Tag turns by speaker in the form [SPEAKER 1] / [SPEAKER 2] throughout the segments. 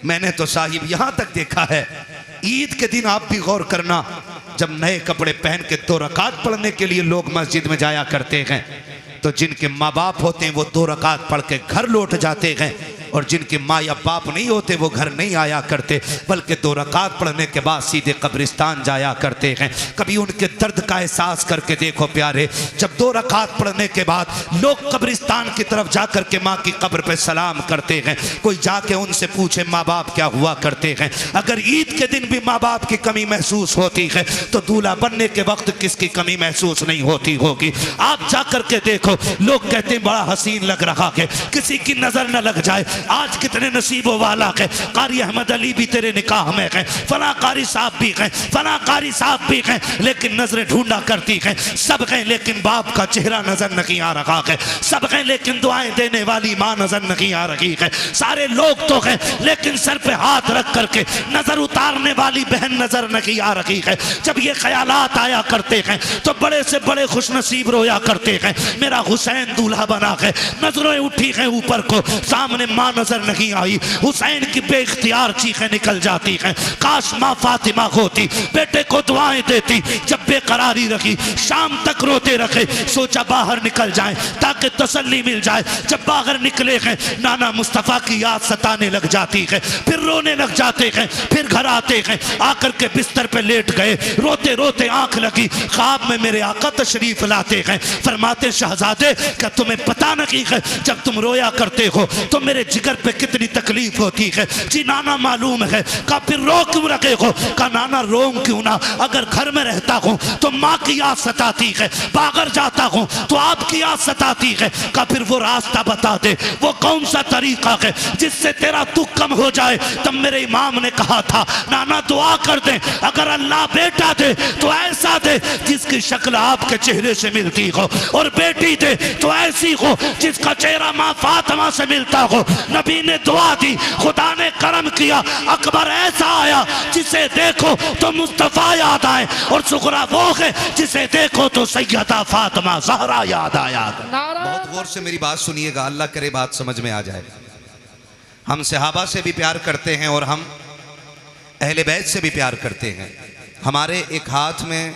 [SPEAKER 1] मैंने तो साहिब यहां तक देखा है, ईद के दिन आप भी गौर करना, जब नए कपड़े पहन के 2 रकात पढ़ने के लिए लोग मस्जिद में जाया करते हैं, तो जिनके माँ बाप होते हैं वो 2 रकात पढ़ के घर लौट जाते हैं, और जिनके माँ या बाप नहीं होते वो घर नहीं आया करते, बल्कि 2 रकात पढ़ने के बाद सीधे कब्रिस्तान जाया करते हैं। कभी उनके दर्द का एहसास करके देखो प्यारे, जब 2 रकात पढ़ने के बाद लोग कब्रिस्तान की तरफ जाकर के माँ की कब्र पे सलाम करते हैं, कोई जाके उनसे पूछे माँ बाप क्या हुआ करते हैं। अगर ईद के दिन भी माँ बाप की कमी महसूस होती है तो दूल्हा बनने के वक्त किसकी कमी महसूस नहीं होती होगी। आप जाकर के देखो, लोग कहते हैं बड़ा हसीन लग रहा है, किसी की नजर न लग जाए। आज कितने नसीबों वाला है, कारी अहमद अली भी तेरे निकाह में है, फला कारी साहब भी हैं, फला कारी साहब भी हैं, लेकिन नजरें ढूंढा करती हैं। सब हैं लेकिन बाप का चेहरा नजर नहीं आ रहा है, सब हैं लेकिन दुआएं देने वाली माँ नजर नहीं आ रही है। सारे लोग तो हैं लेकिन सर पे हाथ रख करके नजर उतारने वाली बहन नजर नहीं आ रही है। जब ये ख्यालात आया करते हैं तो बड़े से बड़े खुशनसीब रोया करते हैं, मेरा हुसैन दूल्हा बना है, नजरें उठी हैं ऊपर को, सामने माँ नजर नहीं आई। हुसैन की बेइख्तियार चीखें निकल जाती हैं, काश माँ फातिमा होती, बेटे को दुआएं देती। जब बेकरारी रखी, शाम तक रोते रखे, सोचा बाहर निकल जाए ताकि तसल्ली मिल जाए। जब बाहर निकले हैं, नाना मुस्तफ़ा की याद सताने लग जाती है, फिर रोने लग जाते हैं, फिर घर आते हैं, आकर के बिस्तर पे लेट गए, रोते रोते आंख लगी, ख्वाब में मेरे आका तशरीफ लाते हैं, फरमाते शहजादे क्या तुम्हें पता नहीं है जब तुम रोया करते हो तो मेरे जिगर पे कितनी तकलीफ होती है। जी नाना मालूम है। का फिर रो क्यों रखे हो? का नाना रोम क्यों ना, अगर घर में रहता हूँ तो माँ की याद सताती है, बागर जाता हूँ तो आपकी याद सताती है। का फिर वो रास्ता बता दे, वो कौन सा तरीका है जिससे तेरा दुख कम हो जाए। तब मेरे इमाम ने कहा था नाना दुआ कर दे, अगर अल्लाह बेटा दे तो ऐसा दे जिसकी शक्ल आपके चेहरे से मिलती हो, और बेटी दे तो ऐसी हो जिसका चेहरा माँ फातिमा से मिलता हो। नबी ने दुआ दी, खुदा ने करम किया, अकबर ऐसा आया जिसे देखो तो मुस्तफा याद आए, और सुगरा वो है जिसे देखो तो सैयदा फातिमा ज़हरा याद आया। बहुत गौर से मेरी बात सुनिएगा, अल्लाह करे बात समझ में आ जाए। हम सहाबा से भी प्यार करते हैं और हम अहले बैत से भी प्यार करते हैं। हमारे एक हाथ में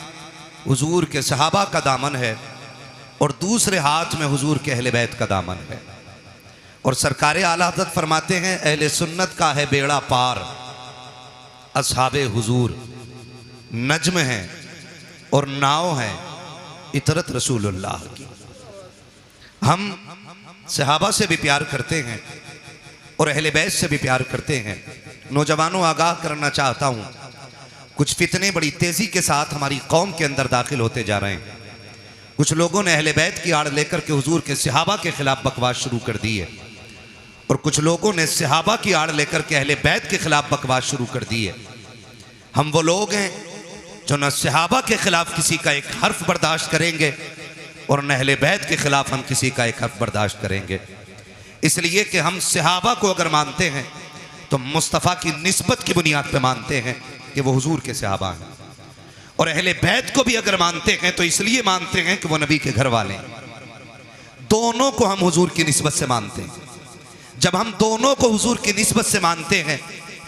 [SPEAKER 1] हुजूर के सहाबा का दामन है और दूसरे हाथ में हुजूर के अहले बैत का दामन है। और सरकार आला हज़रत फरमाते हैं अहले सुन्नत का है बेड़ा पार, असहाबे हुजूर नज्म है और नाव है इतरत रसूलुल्लाह की। हम सहाबा से भी प्यार करते हैं और अहले बैत से भी प्यार करते हैं। नौजवानों आगाह करना चाहता हूँ, कुछ फितने बड़ी तेज़ी के साथ हमारी कौम के अंदर दाखिल होते जा रहे हैं। कुछ लोगों ने अहले बैत की आड़ लेकर के हुजूर के सहाबा के खिलाफ बकवास शुरू कर दी है, और कुछ लोगों ने सहाबा की आड़ लेकर के अहले बैत के खिलाफ बकवास शुरू कर दी है। हम वो लोग हैं जो न सहाबा के खिलाफ किसी का एक हर्फ बर्दाश्त करेंगे और न अहले बैत के खिलाफ हम किसी का एक हर्फ बर्दाश्त करेंगे। इसलिए कि हम सहाबा को अगर मानते हैं तो मुस्तफ़ा की निस्बत की बुनियाद पर मानते हैं कि वो हुजूर के सहाबा हैं, और अहले बैत को भी अगर मानते हैं तो इसलिए मानते हैं कि वो नबी के घर वाले हैं। दोनों को हम हुजूर की निस्बत से मानते हैं। जब हम दोनों को हुजूर की निस्बत से मानते हैं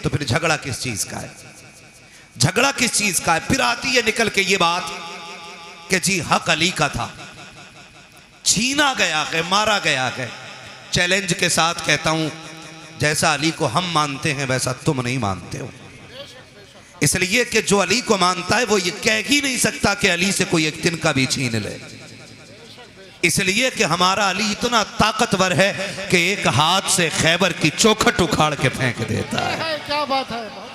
[SPEAKER 1] तो फिर झगड़ा किस चीज़ का है? झगड़ा किस चीज़ का है? फिर आती है निकल के ये बात कि जी हक अली का था, छीना गया है, मारा गया है। चैलेंज के साथ कहता हूं, जैसा अली को हम मानते हैं वैसा तुम नहीं मानते हो। इसलिए कि जो अली को मानता है वो ये कह ही नहीं सकता कि अली से कोई एक तिनका भी छीन ले। इसलिए कि हमारा अली इतना ताकतवर है कि एक हाथ से खैबर की चौखट उखाड़ के फेंक देता है।
[SPEAKER 2] क्या बात है।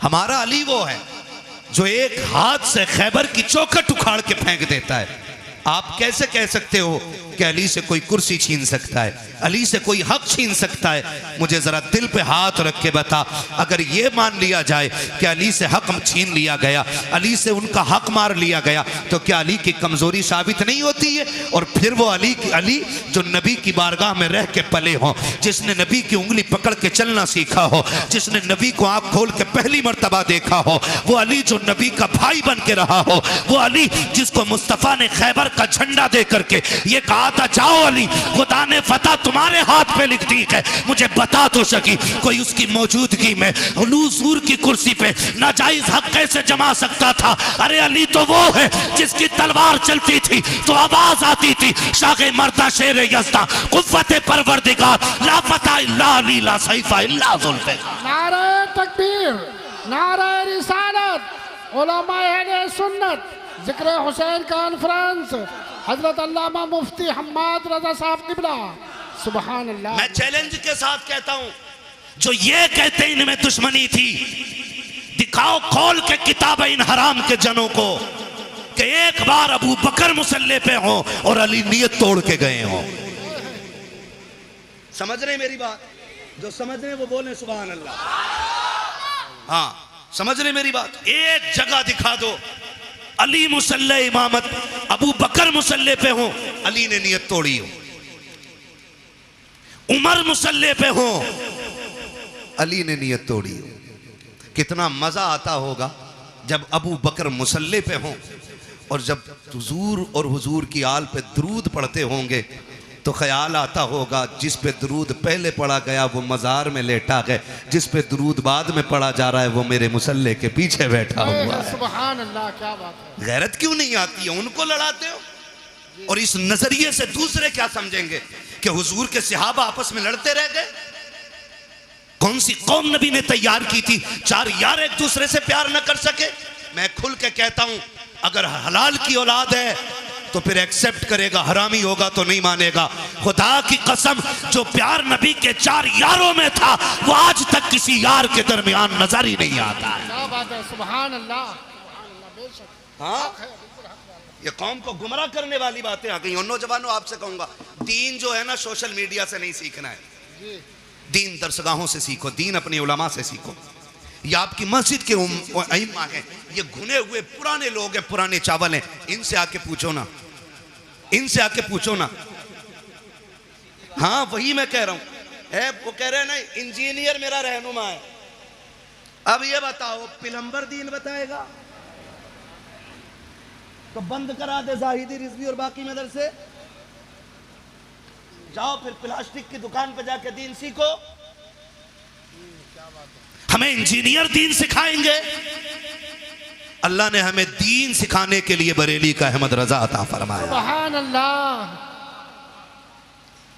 [SPEAKER 1] हमारा अली वो है जो एक हाथ से खैबर की चौखट उखाड़ के फेंक देता है। आप कैसे कह सकते हो कि अली से कोई कुर्सी छीन सकता है, अली से कोई हक छीन सकता है। मुझे जरा दिल पे हाथ रख के बता, अगर ये मान लिया जाए कि अली से हक छीन लिया गया, अली से उनका हक मार लिया गया, तो क्या अली की कमजोरी साबित नहीं होती है? और फिर वो अली जो नबी की बारगाह में रह के पले हो, जिसने नबी की उंगली पकड़ के चलना सीखा हो, जिसने नबी को आंख खोल के पहली मर्तबा देखा हो, वो अली जो नबी का भाई बन के रहा हो, वो अली जिसको मुस्तफा ने खैबर का झंडा दे करके ये कहा था, जाओ अली, खुदा ने फतह तुम्हारे हाथ पे लिख दी है। मुझे बता तो सकी कोई उसकी मौजूदगी में हुजूर की कुर्सी पे नाजायज हक कैसे जमा सकता था? अरे अली तो वो है जिसकी तलवार चलती थी तो आवाज आती थी, शागे मर्दा शेर यज़्दा कुव्वत परवरदिगार ला फतह इल्ला अली ला सैफा इल्ला जुल्फ़िकार।
[SPEAKER 2] नारे तकबीर, नारे रिसालत, उलमाए अहले सुन्नत, जिक्र हुसैन कॉन्फ्रेंस, हजरत अल्लामा मुफ्ती हम्माद रजा साहब किबला, सुभान अल्लाह।
[SPEAKER 1] मैं चैलेंज के साथ कहता हूं, जो ये कहते हैं इनमें दुश्मनी थी, दिखाओ खोल के किताब इन हराम के जनों को कि एक बार अबू बकर मुसल्ले पे हो और अली नियत तोड़ के गए हो। समझ रहे मेरी बात? जो समझ रहे वो बोले सुभान अल्लाह। हाँ, समझ रहे मेरी बात? एक जगह दिखा दो अली मुसल्ले इमामत, अबू बकर मुसल्ले पे हो, अली ने नियत तोड़ी हो। उमर मुसल्ले पे हो, अली ने नियत तोड़ी हो। कितना मजा आता होगा जब अबू बकर मुसल्ले पे हो और जब हुजूर और हुजूर की आल पे दरूद पढ़ते होंगे तो ख्याल आता होगा जिस पे दरूद पहले पढ़ा गया वो मज़ार में लेटा है, जिस पे दरूद बाद में पढ़ा जा रहा है वो मेरे मुसल्ले के पीछे बैठा हुआ है।
[SPEAKER 2] सुभान अल्लाह, क्या बात है।
[SPEAKER 1] गैरत क्यों नहीं आती है? उनको लड़ाते हो। और इस नजरिए से दूसरे क्या समझेंगे कि हुजूर के सहाबा आपस में लड़ते रह गए? कौन सी कौम नबी ने तैयार की थी चार यार एक दूसरे से प्यार न कर सके? मैं खुल के कहता हूं, अगर हलाल की औलाद है तो फिर एक्सेप्ट करेगा, हरामी होगा तो नहीं मानेगा। खुदा की कसम, जो प्यार नबी के चार यारों में था वो आज तक किसी यार के दरमियान नजर ही नहीं आता।
[SPEAKER 2] क्या बात है, सुभान अल्लाह।
[SPEAKER 1] हाँ, ये कौम को गुमराह करने वाली बातें आ गई। और नौजवानों, आपसे कहूंगा, दीन जो है ना सोशल मीडिया से नहीं सीखना है। दीन दरसगाहों से सीखो, दीन अपने उलमा से सीखो। ये आपकी मस्जिद के अइम्मा हैं, ये घुने हुए पुराने लोग हैं, पुराने चावल हैं, इनसे आके पूछो ना, इनसे आके पूछो ना। हाँ, वही मैं कह रहा हूं। वो कह रहे हैं ना इंजीनियर मेरा रहनुमा है। अब ये बताओ, प्लम्बर दीन बताएगा तो बंद करा दे जाहिदी रिजवी और बाकी मदरसे, जाओ फिर प्लास्टिक की दुकान पे जाके दीन सीखो। हमें इंजीनियर दीन सिखाएंगे? अल्लाह ने हमें दीन सिखाने के लिए बरेली का अहमद रजा अता फरमाया।
[SPEAKER 2] सुभान अल्लाह।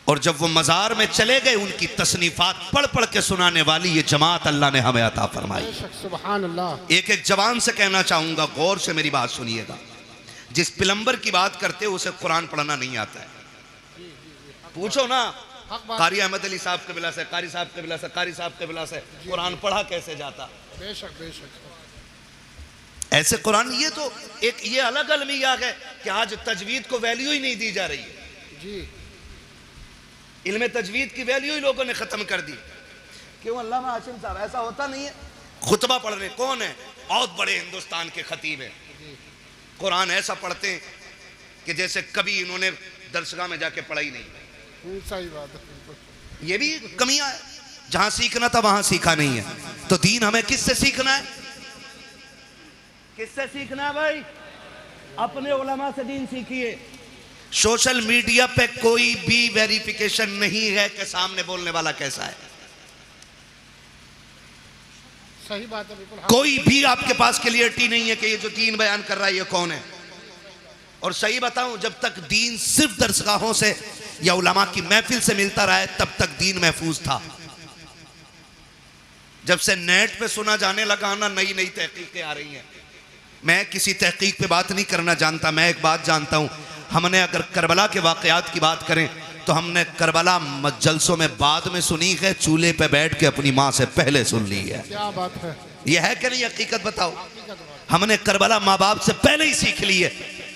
[SPEAKER 1] और जब वो मजार में चले गए, उनकी तसनीफात पढ़ पढ़ के सुनाने वाली ये जमात अल्लाह ने हमें अता फरमाई।
[SPEAKER 2] सुभान अल्लाह।
[SPEAKER 1] एक एक जवान से कहना चाहूंगा, गौर से मेरी बात सुनिएगा। जिस प्लम्बर की बात करते हो उसे कुरान पढ़ना नहीं आता है। पूछो ना कारी अहमद अली साहब कबिला से, कारी साहब कबिला से, कारी साहब कबिला से, कुरान पढ़ा कैसे जाता?
[SPEAKER 2] बेशक बेशक।
[SPEAKER 1] ऐसे कुरान, ये तो एक ये अलग अलमिया है कि आज तजवीद को वैल्यू ही नहीं दी जा रही है
[SPEAKER 2] जी।
[SPEAKER 1] इल्म तजवीद की वैल्यू ही लोगों ने खत्म कर दी। क्यों अल्लामा हाशिम साहब? ऐसा होता नहीं है। खुतबा पढ़ रहे कौन है? बहुत बड़े हिंदुस्तान के खतीब हैं। कुरान ऐसा पढ़ते हैं कि जैसे कभी इन्होंने दरसगाह में जाके पढ़ा ही नहीं।
[SPEAKER 2] सही बात है।
[SPEAKER 1] ये भी कमियां है, जहां सीखना था वहां सीखा नहीं है। तो दीन हमें किससे सीखना है? किससे सीखना है भाई? अपने उलमा से दीन सीखिए। सोशल मीडिया पे कोई भी वेरिफिकेशन नहीं है कि सामने बोलने वाला कैसा है।
[SPEAKER 2] सही बात है, बिल्कुल।
[SPEAKER 1] कोई भी आपके पास क्लियरिटी नहीं है कि ये जो दीन बयान कर रहा है ये कौन है। और सही बताऊं, जब तक दीन सिर्फ दरसगाहों से या उलमा की महफिल से मिलता रहा है तब तक दीन महफूज था। जब से नेट पे सुना जाने लगा ना, नई नई तहकीकें आ रही हैं। मैं किसी तहकीक पे बात नहीं करना जानता, मैं एक बात जानता हूं, हमने अगर करबला के वाकयात की बात करें तो हमने करबला जलसों में बाद में सुनी है, चूल्हे पे बैठ के अपनी माँ से पहले सुन ली है।
[SPEAKER 2] क्या बात है।
[SPEAKER 1] यह है कि नहीं? हकीकत बताओ। हमने करबला माँ बाप से पहले ही सीख ली है।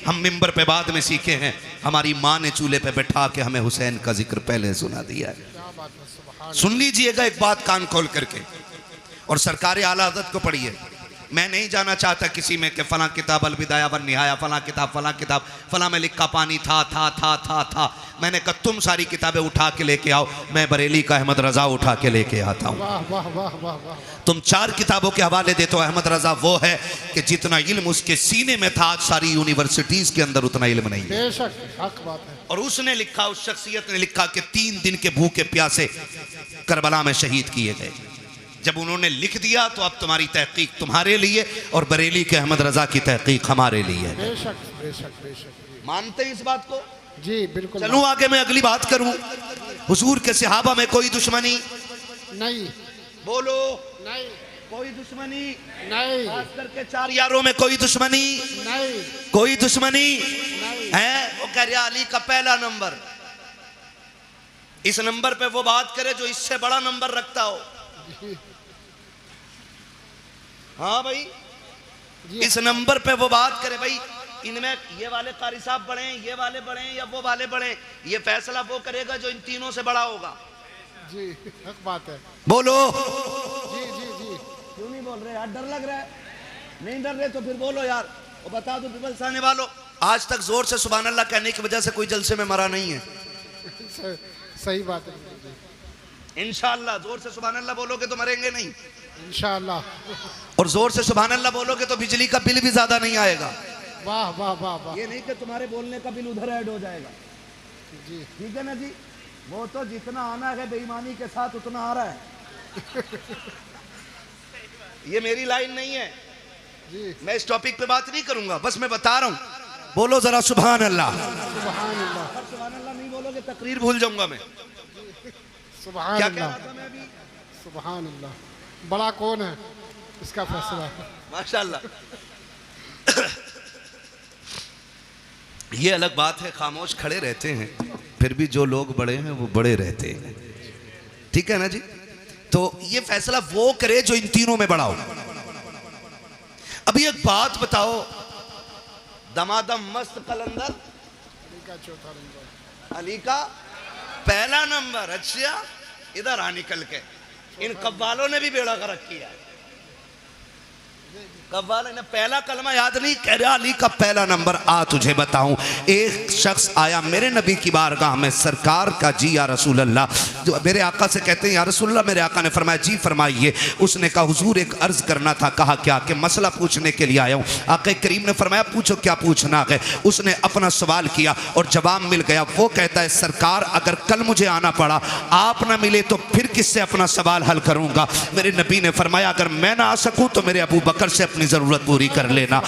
[SPEAKER 1] हम मिंबर पे बाद में सीखे हैं, हमारी माँ ने चूल्हे पे बैठा के हमें हुसैन का जिक्र पहले सुना दिया है। सुन लीजिएगा एक बात कान खोल करके, और सरकार आला हज़रत को पढ़िए। मैं नहीं जाना चाहता किसी में कि फलां किताब अलविदाया वन निहाया, फलां किताब फलां में लिखा पानी था। मैंने कहा तुम सारी किताबें उठा के लेके आओ, मैं बरेली का अहमद रजा उठा के लेके आता हूँ।
[SPEAKER 2] वाह वाह वाह वाह वाह।
[SPEAKER 1] तुम 4 किताबों के हवाले देते हो। अहमद रजा वो है कि जितना इल्म उसके सीने में था, आज सारी यूनिवर्सिटीज के अंदर उतना इल्म नहीं है।
[SPEAKER 2] बेशक हक बात है।
[SPEAKER 1] और उसने लिखा, उस शख्सियत ने लिखा कि 3 दिन के भूखे प्यासे करबला में शहीद किए गए। जब उन्होंने लिख दिया तो अब तुम्हारी तहकीक तुम्हारे लिए और बरेली के अहमद रजा की तहकीक हमारे लिए।
[SPEAKER 2] बेशक बेशक बेशक।
[SPEAKER 1] मानते हैं इस बात को?
[SPEAKER 2] जी बिल्कुल।
[SPEAKER 1] चलूं आगे, मैं अगली बात करूं। हुजूर के सहाबा में कोई दुश्मनी
[SPEAKER 2] नहीं,
[SPEAKER 1] बोलो
[SPEAKER 2] नहीं,
[SPEAKER 1] कोई दुश्मनी
[SPEAKER 2] नहीं,
[SPEAKER 1] खास करके 4 यारों में कोई दुश्मनी
[SPEAKER 2] नहीं,
[SPEAKER 1] कोई दुश्मनी
[SPEAKER 2] नहीं।
[SPEAKER 1] है। वो कह रहा अली का पहला नंबर, इस नंबर पे वो बात करे जो इससे बड़ा नंबर रखता हो। हाँ भाई, इस नंबर पे वो बात करे भाई, इनमें ये वाले कारी साहब बड़े हैं, ये वाले बड़े हैं या वो वाले बड़े हैं, ये फैसला वो करेगा जो इन तीनों से बड़ा होगा।
[SPEAKER 2] जी हक बात है।
[SPEAKER 1] बोलो।
[SPEAKER 2] जी जी जी।
[SPEAKER 1] क्यों नहीं बोल रहे यार? डर लग रहा है? नहीं डर रहे तो फिर बोलो यार, वो बता दो पीपल्स आने वालों, आज तक जोर से सुभान अल्लाह कहने की वजह से कोई जलसे में मरा नहीं है।
[SPEAKER 2] सही बात है।
[SPEAKER 1] इंशाअल्लाह जोर से सुभान अल्लाह बोलोगे तो मरेंगे नहीं
[SPEAKER 2] इंशाअल्लाह।
[SPEAKER 1] और जोर से सुभान अल्लाह बोलोगे तो बिजली का बिल भी ज्यादा नहीं आएगा।
[SPEAKER 2] वाह वाह वाह वाह।
[SPEAKER 1] ये नहीं कि तुम्हारे बोलने का बिल उधर ऐड हो जाएगा।
[SPEAKER 2] जी
[SPEAKER 1] ठीक है ना जी? वो तो जितना आना है बेईमानी के साथ उतना आ रहा है। ये मेरी लाइन नहीं है
[SPEAKER 2] जी।
[SPEAKER 1] मैं इस टॉपिक पे बात नहीं करूंगा, बस मैं बता रहा हूं। बोलो जरा सुभान अल्लाह।
[SPEAKER 2] सुभान अल्लाह।
[SPEAKER 1] सुभान अल्लाह नहीं बोलोगे तकरीर भूल जाऊंगा मैं।
[SPEAKER 2] सुभान
[SPEAKER 1] क्या कह
[SPEAKER 2] अल्लाह।
[SPEAKER 1] रहा था मैं अभी?
[SPEAKER 2] सुभान अल्लाह। बड़ा कौन है, इसका फैसला।
[SPEAKER 1] माशाल्लाह। ये अलग बात है, खामोश खड़े रहते हैं, फिर भी जो लोग बड़े हैं वो बड़े रहते हैं। ठीक है ना जी? तो ये फैसला वो करे जो इन तीनों में बड़ा हो। अभी एक बात बताओ, दमादम मस्त कलंदर
[SPEAKER 2] अली का चौथा नंबर।
[SPEAKER 1] अली का पहला नंबर। अच्छा, इधर आ निकल के। इन कव्वालों ने भी बेड़ा गर्क किया। कव्वाल ने पहला कलमा याद नहीं, कह रहा अली का पहला नंबर। आ तुझे बताऊं, एक शख्स आया मेरे नबी की बारगाह में, सरकार का जी या रसूल अल्लाह, जो मेरे आका से कहते हैं या रसूल अल्लाह। मेरे आका ने फरमाया जी फरमाइए। उसने कहा हुजूर एक अर्ज करना था। कहा क्या? कि मसला पूछने के लिए आया हूँ। आका करीम ने फरमाया पूछो क्या पूछना है। उसने अपना सवाल किया और जवाब मिल गया। वो कहता है सरकार अगर कल मुझे आना पड़ा, आप ना मिले तो फिर किससे अपना सवाल हल करूंगा? मेरे नबी ने फरमाया अगर मैं ना आ सकूं तो मेरे अबू बकर से अपनी जरूरत पूरी कर लेना,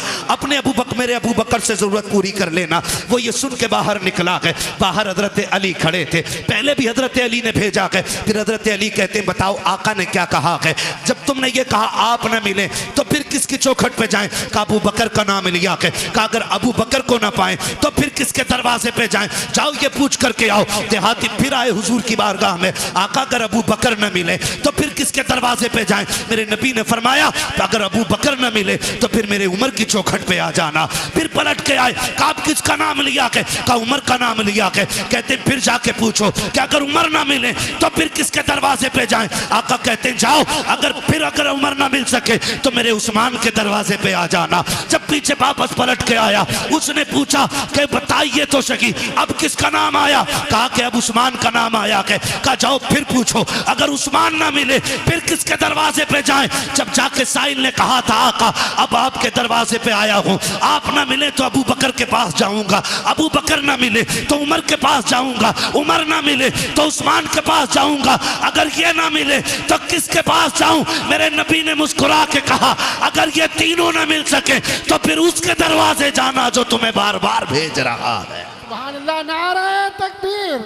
[SPEAKER 1] मेरे अबू बकर से जरूरत पूरी कर लेना। वो ये सुन के बाहर निकला है। बाहर हजरत अली खड़े थे। पहले भी हजरत अली ने भेजा है, फिर हजरत अली कहते हैं बताओ आका ने क्या कहा है? जब तुमने ये कहा आप न मिले तो फिर किसकी चौखट पे जाएं? कहा अबू बकर का नाम लिया है। कहा अगर अबू बकर को ना पाए तो फिर किसके दरवाजे पे जाएं? जाओ ये पूछ करके आओ। देहाती फिर आए हुजूर की बारगाह में। आका अगर अबू बकर न मिले तो फिर किसके दरवाजे पे जाएं? मेरे नबी ने फरमाया अगर अबू बकर न मिले तो फिर मेरे उमर की चौखट पे आ जाना। फिर पलट के आए। कहा किसका नाम लिया के? कहा उमर का नाम लिया के। कहते फिर जाके पूछो कि अगर उमर ना मिले तो फिर किसके दरवाजे पे जाएं? आका कहते जाओ अगर उमर ना मिल सके तो मेरे उस्मान के दरवाजे पे आ जाना। जब पीछे वापस पलट के आया, उसने पूछा कि बताइए तो सही अब किसका नाम आया? कहा कि अब उस्मान का नाम आया के। कहा जाओ फिर पूछो अगर उस्मान ना मिले फिर किसके दरवाजे पे जाएं? जब जाके साइल ने कहा था आका अब आपके दरवाजे पे आया हूं, आप ना मिले तो अबू बकर के पास जाऊंगा, अबू बकर ना मिले तो उमर के पास जाऊंगा, उमर ना मिले तो उस्मान के पास जाऊंगा, अगर ये ना मिले तो किसके पास जाऊं? मेरे नबी ने मुस्कुरा के कहा अगर ये तीनों ना मिल सके तो फिर उसके दरवाजे जाना जो तुम्हें बार बार भेज रहा है।
[SPEAKER 2] सुभान अल्लाह। नारे तकबीर,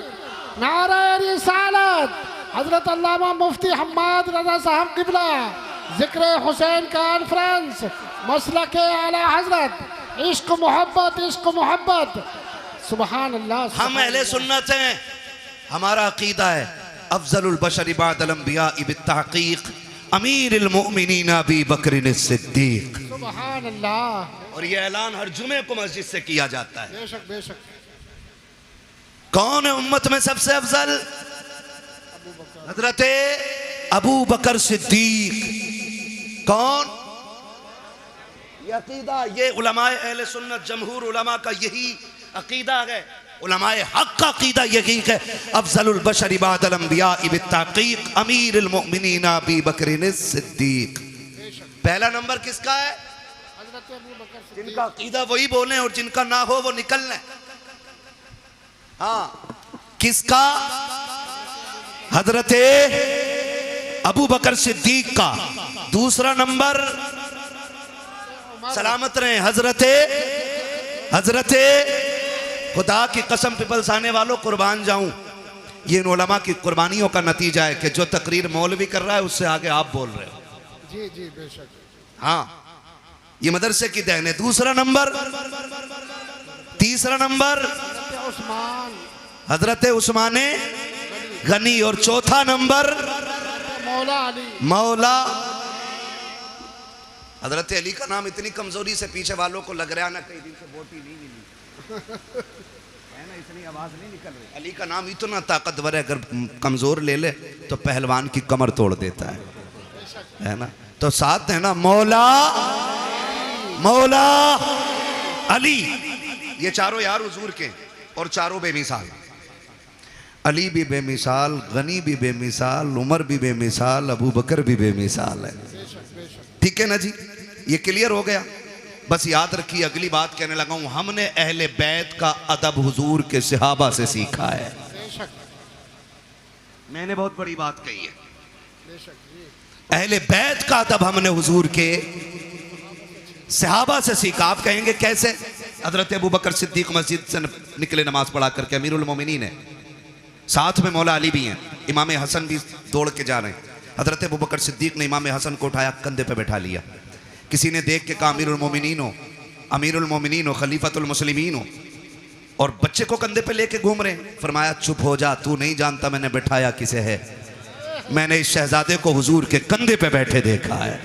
[SPEAKER 2] नारे रिसालत। हजरत अल्लामा मुफ्ती हम्माद रजा साहब किबला जिक्र हुसैन कॉन्फ्रेंस, मसलक आला हजरत, इश्क मोहब्बत। सुभान अल्लाह। हम
[SPEAKER 1] अहले सुन्नत हैं, हमारा अकीदा है अफजलुल बशर बअदल अंबिया बित्तहकीक अमीरुल मोमिनीन अबी बकर सिद्दीक।
[SPEAKER 2] सुभान अल्लाह।
[SPEAKER 1] और ये ऐलान हर जुमे को मस्जिद से किया जाता है।
[SPEAKER 2] बेशक बेशक।
[SPEAKER 1] कौन है उम्मत में सबसे अफजल? हजरत अबू बकर सिद्दीक। कौन? ये अकीदा, ये उलमाए अहले सुन्नत जमहूर उलमा का यही अकीदा है। उलमाए हक का अकीदा यही है। अफजलुल बशर बादल अंबिया बित्तहकीक अमीरुल मोमिनीन अबू बकर सिद्दीक। पहला नंबर किसका है?
[SPEAKER 2] हजरत अबू बकर सिद्दीक।
[SPEAKER 1] जिनका अकीदा वही बोले और जिनका ना हो वो निकल लें। हाँ, किसका? हजरत अबू बकर सिद्दीक का। दूसरा नंबर, सलामत रहे, हजरत खुदा की कसम पिपल्स आने वालों कुर्बान जाऊं, ये इन उलमा की कुर्बानियों का नतीजा है कि जो तकरीर मौलवी कर रहा है उससे आगे आप बोल रहे हो।
[SPEAKER 2] जी जी बेशक।
[SPEAKER 1] हाँ, ये मदरसे की देन है। दूसरा नंबर, तीसरा नंबर
[SPEAKER 2] उस्मान,
[SPEAKER 1] हजरत उस्मान गनी। और चौथा नंबर
[SPEAKER 2] मौला अली।
[SPEAKER 1] मौला हजरत अली का नाम इतनी कमजोरी से पीछे वालों को लग रहा है ना, कई दिन से बोटी नहीं मिली है ना, इतनी आवाज नहीं निकल रही। अली का नाम इतना ताकतवर है, अगर कमजोर ले ले तो पहलवान की कमर तोड़ देता है ना। तो साथ है ना, मौला मौला अली। ये चारों यार हुजूर के और चारों बेमिसाल। अली भी बेमिसाल, गनी भी बेमिसाल, उमर भी बेमिसाल, अबू बकर भी बेमिसाल है। ठीक है ना जी, ये क्लियर हो गया। बस याद रखिए, अगली बात कहने लगा हूं, हमने अहले बैत का अदब हुजूर के सहाबा से सीखा है। मैंने बहुत बड़ी बात कही है। अहले बैत का अदब हमने हुजूर के सहाबा से सीखा। आप कहेंगे कैसे? हजरत अबू बकर सिद्दीक मस्जिद से निकले नमाज पढ़ा करके, अमीरुल मोमिनीन है, साथ में मौला अली भी हैं, इमाम हसन भी दौड़ के जा रहे हैं। हजरत अबू बकर सिद्दीक ने इमाम हसन को उठाया, कंधे पे बैठा लिया। किसी ने देख के कहा अमीरुल मोमिनीन हो, अमीरुल मोमिनीन हो, खलीफतुल मुस्लिमीन हो, और बच्चे को कंधे पे लेके घूम रहे हैं। फरमाया चुप हो जा, तू नहीं जानता मैंने बैठाया किसे है। मैंने इस शहजादे को हुजूर के कंधे पे बैठे देखा है।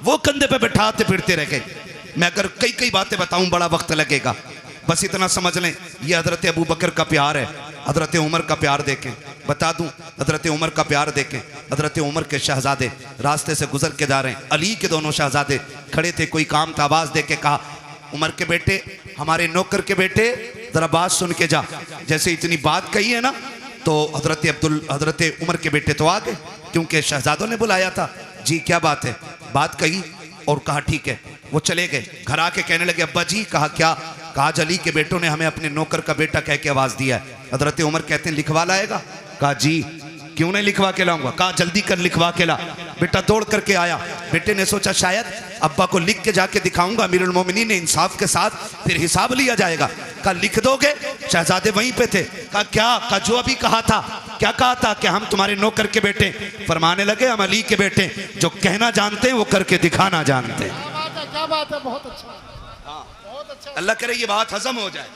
[SPEAKER 1] वो कंधे पे बैठाते फिरते रह गए। मैं अगर कई कई बातें बताऊं बड़ा वक्त लगेगा, बस इतना समझ लें, ये हजरत अबू बकर का प्यार है। हजरत उमर का प्यार देखें, बता दूं, हजरत उमर का प्यार देखें। हजरत उमर के शहजादे रास्ते से गुजर के जा रहे हैं, अली के दोनों शहजादे खड़े थे। कोई काम था, आवाज दे के कहा उमर के बेटे, हमारे नौकर के बेटे, जरा बात सुन के जा। जैसे इतनी बात कही है ना, तो हजरत उमर के बेटे तो आ गए, क्योंकि शहजादों ने बुलाया था। जी क्या बात है? बात कही और कहा ठीक है। वो चले गए, घर आके कहने लगे अब्बा जी। कहा क्या? कहा अली के बेटों ने हमें अपने नौकर का बेटा कह के आवाज दिया है। हजरत उमर कहते हैं लिखवा लाएगा? कहा जी क्यों नहीं लिखवा के लाऊंगा। कहा जल्दी कर लिखवा के ला। बेटा दौड़ करके आया। बेटे ने सोचा शायद अब्बा को लिख के जाके दिखाऊंगा, अमीरुल मोमिनीन ने इंसाफ के साथ फिर हिसाब लिया जाएगा। कहा लिख दोगे? शहजादे वहीं पे थे। कहा क्या? कहा जो अभी कहा था। क्या कहा था? कि हम तुम्हारे नौकर के बेटे। फरमाने लगे हम अली के बेटे, जो कहना जानते हैं वो करके दिखाना जानते हैं।
[SPEAKER 2] क्या बात है, बहुत अच्छा, बहुत अच्छा।
[SPEAKER 1] अल्लाह करे ये बात हजम हो जाए।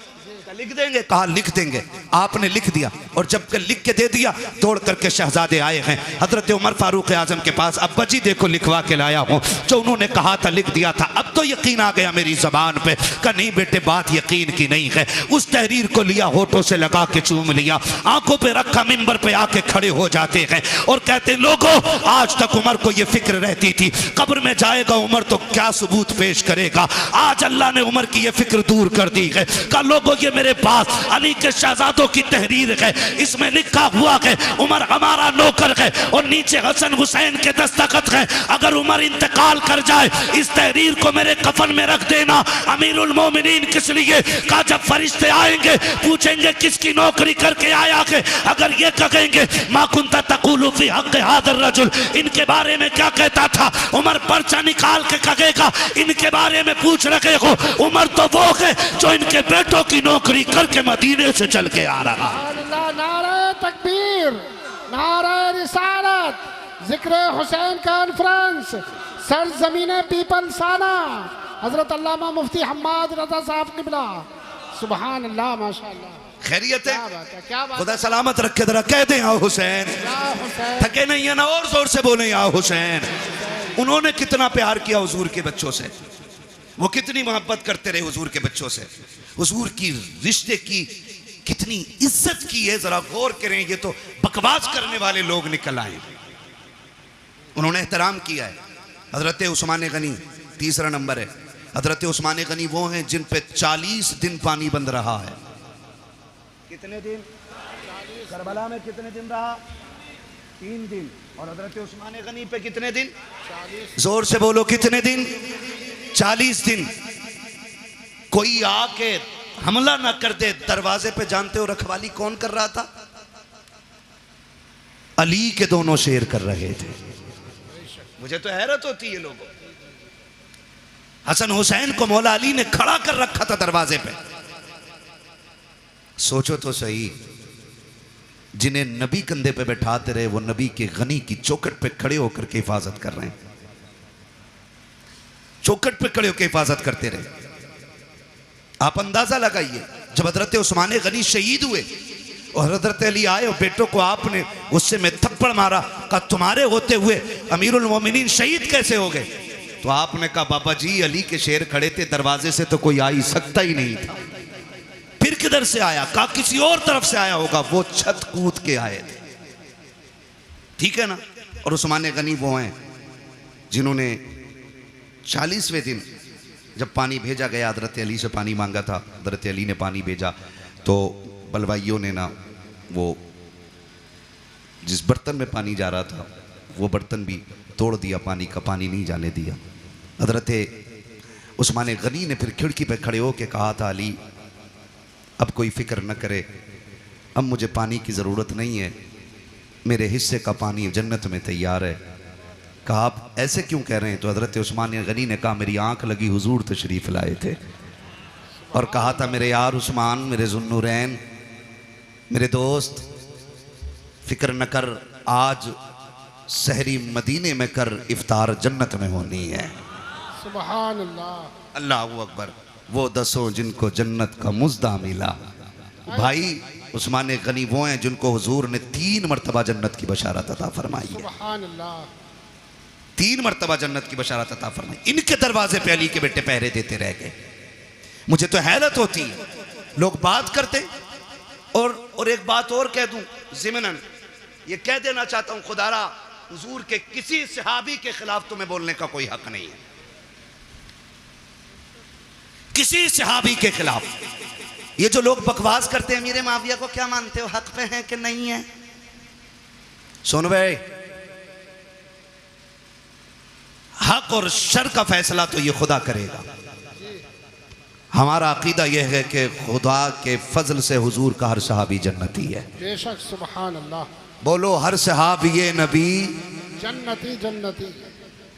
[SPEAKER 1] लिख देंगे? कहा लिख देंगे। आपने लिख दिया, और जब लिख के दे दिया, दौड़ करके शहजादे आए हैं हजरत उमर फारूक आजम के पास। अब्बा जी देखो लिखवा के लाया हूँ, जो उन्होंने कहा था लिख दिया था। अब तो यकीन आ गया मेरी जबान पे। कहा नहीं बेटे, बात यकीन की नहीं है। उस तहरीर को लिया, होठों से लगा के चूम लिया, आंखों पे रखा, मिंबर पे आके खड़े हो जाते हैं और कहते लोगों, आज तक उमर को ये फिक्र रहती थी कब्र में जाएगा उमर तो क्या सबूत पेश करेगा। आज अल्लाह ने उमर की ये फिक्र दूर कर दी है। कहा लोगों, ये मेरे पास अली के शहजादों की तहरीर है, इसमें लिखा हुआ है उमर हमारा नौकर है, और नीचे हसन हुसैन के दस्तखत है। अगर उमर इंतकाल कर जाए, इस तहरीर को मेरे कफन में रख देना। अमीरुल मोमिनीन किस लिए? कहा जब फरिश्ते आएंगे पूछेंगे किसकी नौकरी करके आया है, अगर ये कहेंगे मा कुंता तक़ूलु फी हक़्क़ि हाज़ा रजुल, इनके बारे में क्या कहता था, उमर पर्चा निकाल के कहेगा इनके बारे में पूछ रहे हो। उमर तो वो है जो इनके बेटों की नौकरी करके मदीने से चल के आ रहा।
[SPEAKER 2] नारे तकबीर, नारे रिसालत, जिक्र हुसैन कॉन्फ्रेंस, सर जमीने पीपल साना, हजरत अल्लामा मुफ्ती हम्माद रजा साहब किबला। सुभान अल्लाह, माशाअल्लाह।
[SPEAKER 1] खैरियत है?
[SPEAKER 2] क्या बात।
[SPEAKER 1] खुदा सलामत रखे। जरा कह दें या हुसैन। थके नहीं है ना, और जोर से बोले या हुसैन। उन्होंने कितना प्यार किया हुजूर के बच्चों से। वो कितनी मोहब्बत करते रहे हुजूर के बच्चों से, हुजूर की रिश्ते की कितनी इज्जत की है, जरा गौर करें। ये तो बकवास करने वाले लोग निकल आए, उन्होंने एहतराम किया है। हजरत उस्मान गनी तीसरा नंबर है। हजरत उस्मान गनी वो हैं जिन पे 40 दिन पानी बंद रहा है। कितने दिन? करबला में कितने दिन रहा? 3 दिन। और हजरत उस्मान गनी पे कितने दिन? 40। जोर से बोलो, कितने दिन? 40 दिन। कोई आके हमला ना कर दे दरवाजे पे। जानते हो रखवाली कौन कर रहा था? अली के दोनों शेर कर रहे थे। मुझे तो हैरत होती है लोगों, हसन हुसैन को मौला अली ने खड़ा कर रखा था दरवाजे पे। सोचो तो सही, जिन्हें नबी कंधे पे बैठाते रहे वो नबी के गनी की चौखट पे खड़े होकर के हिफाजत कर रहे हैं, चौखट पे खड़े होकर हिफाजत करते रहे। आप अंदाजा लगाइए, जब हजरत उस्मान गनी शहीद हुए और हजरत अली आए और बेटों को आपने गुस्से में थप्पड़ मारा, कहा तुम्हारे होते हुए अमीरुल मोमिनीन शहीद कैसे हो गए? तो आपने कहा बाबा जी अली के शेर खड़े थे, दरवाजे से तो कोई आ ही सकता ही नहीं था। फिर किधर से आया? कहा किसी और तरफ से आया होगा। वो छत कूद के आए थे, ठीक है ना। और उस्मान गनी वो हैं जिन्होंने 40वें दिन जब पानी भेजा गया, हजरत अली से पानी मांगा था, हजरत अली ने पानी भेजा तो बलवाइयों ने ना वो जिस बर्तन में पानी जा रहा था वो बर्तन भी तोड़ दिया, पानी का पानी नहीं जाने दिया। हजरत उस्मान गनी ने फिर खिड़की पे खड़े होकर कहा था अली अब कोई फिक्र न करे, अब मुझे पानी की ज़रूरत नहीं है, मेरे हिस्से का पानी जन्नत में तैयार है। कहा आप ऐसे क्यों कह रहे हैं? तो हजरत उस्मान गनी ने कहा मेरी आंख लगी, हुजूर तशरीफ़ लाए थे और कहा था मेरे यार उस्मान, मेरे ज़ुन्नुरैन, मेरे दोस्त, फिक्र न कर, आज सहरी मदीने में कर, इफ्तार जन्नत में होनी है।
[SPEAKER 2] सुभान अल्लाह,
[SPEAKER 1] अल्लाहु अकबर। वो 10 जिनको जन्नत का मुज़्दा मिला। भाई उस्मान गनी वो हैं जिनको हुजूर ने 3 मरतबा जन्नत की बशारत अता फरमाई है।
[SPEAKER 2] सुभान अल्लाह,
[SPEAKER 1] 3 मरतबा जन्नत की बशारत अता फरमाई। इनके दरवाजे पे अली के बेटे पहरे देते रह गए। मुझे तो हैरत होती है, लोग बात करते और एक बात और कह दूं ज़िमनन, ये कह देना चाहता हूं खुदारा, हुजूर के किसी सहाबी के खिलाफ तुम्हें बोलने का कोई हक नहीं है, किसी सहाबी के खिलाफ। ये जो लोग बकवास करते हैं अमीर माविया को क्या मानते हो, हक पे हैं कि नहीं है? सुन भाई, हक और शर का फैसला तो ये खुदा करेगा। हमारा अकीदा यह है कि खुदा के फजल से हुजूर का हर सहाबी जन्नती है।
[SPEAKER 2] बेशक, सुभान अल्लाह।
[SPEAKER 1] बोलो हर सहाबी नबी
[SPEAKER 2] जन्नती जन्नती,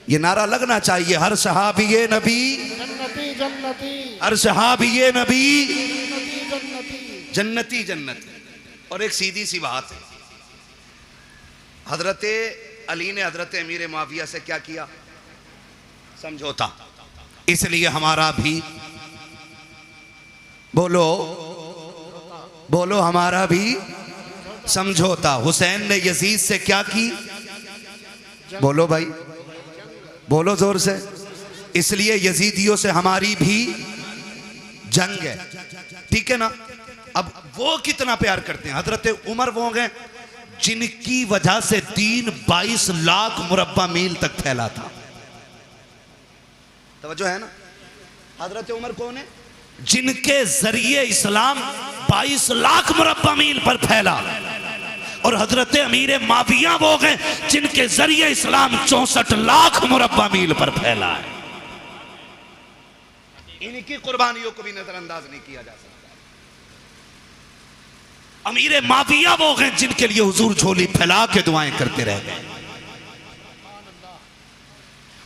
[SPEAKER 1] ये नारा लगना चाहिए, हर सहाबी नबी
[SPEAKER 2] जन्नती जन्नती,
[SPEAKER 1] हर सहाबी नबी
[SPEAKER 2] जन्नती जन्नती,
[SPEAKER 1] जन्नती जन्नती। और एक सीधी सी बात है, हजरत अली ने हजरत अमीर मुआविया से क्या किया? समझौता। इसलिए हमारा भी बोलो बोलो हमारा भी समझौता। हुसैन ने यजीद से क्या की? बोलो भाई, बोलो जोर से। इसलिए यजीदियों से हमारी भी जंग है, ठीक है ना। अब वो कितना प्यार करते हैं। हजरत उमर वो हैं जिनकी वजह से दीन 22 लाख मुरब्बा मील तक फैला था। तवज्जो है ना। हजरत उमर कौन है? जिनके जरिए इस्लाम 22 लाख मुरब्बा मील पर फैला। और हजरत अमीर माविया वो गए जिनके जरिए इस्लाम 64 लाख मुरब्बा मील पर फैला है। इनकी कुर्बानियों को भी नजरअंदाज नहीं किया जा सकता। अमीर माविया वो गए जिनके लिए हुजूर झोली फैला के दुआएं करते रह गए।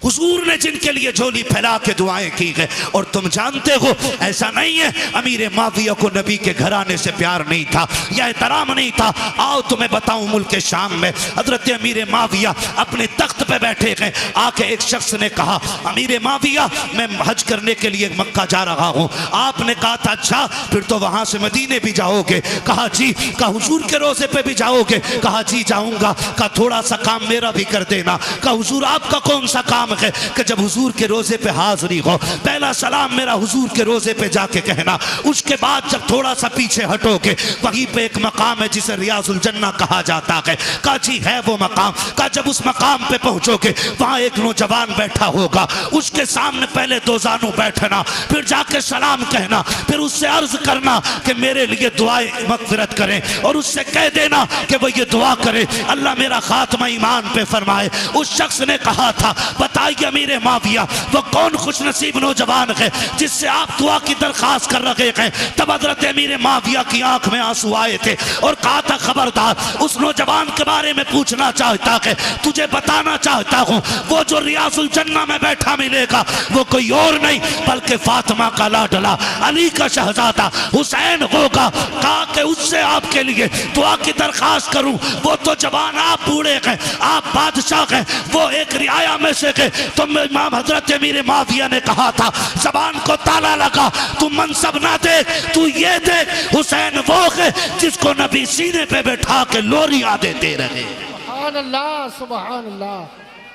[SPEAKER 1] हुजूर ने जिनके लिए झोली फैला के दुआएं की गए। और तुम जानते हो ऐसा नहीं है अमीर माविया को नबी के घराने से प्यार नहीं था या एहतराम नहीं था। आओ तुम्हें बताऊं, मुल्क शाम में हजरत अमीर माविया अपने तख्त पे बैठे गए। आके एक शख्स ने कहा अमीर माविया मैं हज करने के लिए मक्का जा रहा हूँ। आपने कहा था अच्छा फिर तो वहां से मदीने भी जाओगे? कहा जी। कहा हुजूर के रोजे पे भी जाओगे? कहा जी जाऊंगा। कहा थोड़ा सा काम मेरा भी कर देना। कहा हुजूर आपका कौन सा काम सलाम है कि जब हुजूर के रोजे पे हाजिरी हो, पहला सलाम मेरा हुजूर के रोजे पे जाके कहना। उसके बाद जब थोड़ा सा पीछे हटोगे, वहीं पे एक मकाम है जिसे रियाजुल जन्ना कहा जाता है। का जी है वो मकाम। का जब उस मकाम पे पहुंचोगे, वहां एक नौजवान बैठा होगा, उसके सामने पहले दो जानू बैठना, फिर जाके सलाम कहना, फिर उससे अर्ज करना कि मेरे लिए दुआएं मगफिरत करें, और उससे कह देना कि वो ये दुआ करे अल्लाह मेरा खात्मा ईमान पे फरमाए। उस शख्स ने कहा था, बताइए अमीर माविया वो कौन खुश नसीब नौजवान है जिससे आप दुआ की दरखास्त कर रहे हैं। तब हजरत अमीर माविया की आंख में आंसू आए थे और कहा था, खबरदार, उस नौजवान के बारे में पूछना चाहता है, तुझे बताना चाहता हूं, वो जो रियाजुल जन्ना में बैठा मिलेगा वो कोई और नहीं बल्कि फातिमा का लाडला, अली का शहजादा हुसैन होगा। कहा कि उससे आपके लिए दुआ की दरखास्त करूं, वो तो जवान, आप बूढ़े हैं, आप बादशाह हैं, वो एक रियाया में से है। तो इमाम हजरत अमीर माविया ने कहा था, जबान को ताला लगा, तू मनसब ना देख, तू ये देख, हुसैन वो है जिसको नबी सीने पे बैठा के लोरियां देते रहे।
[SPEAKER 2] सुभान अल्लाह, सुभान अल्लाह,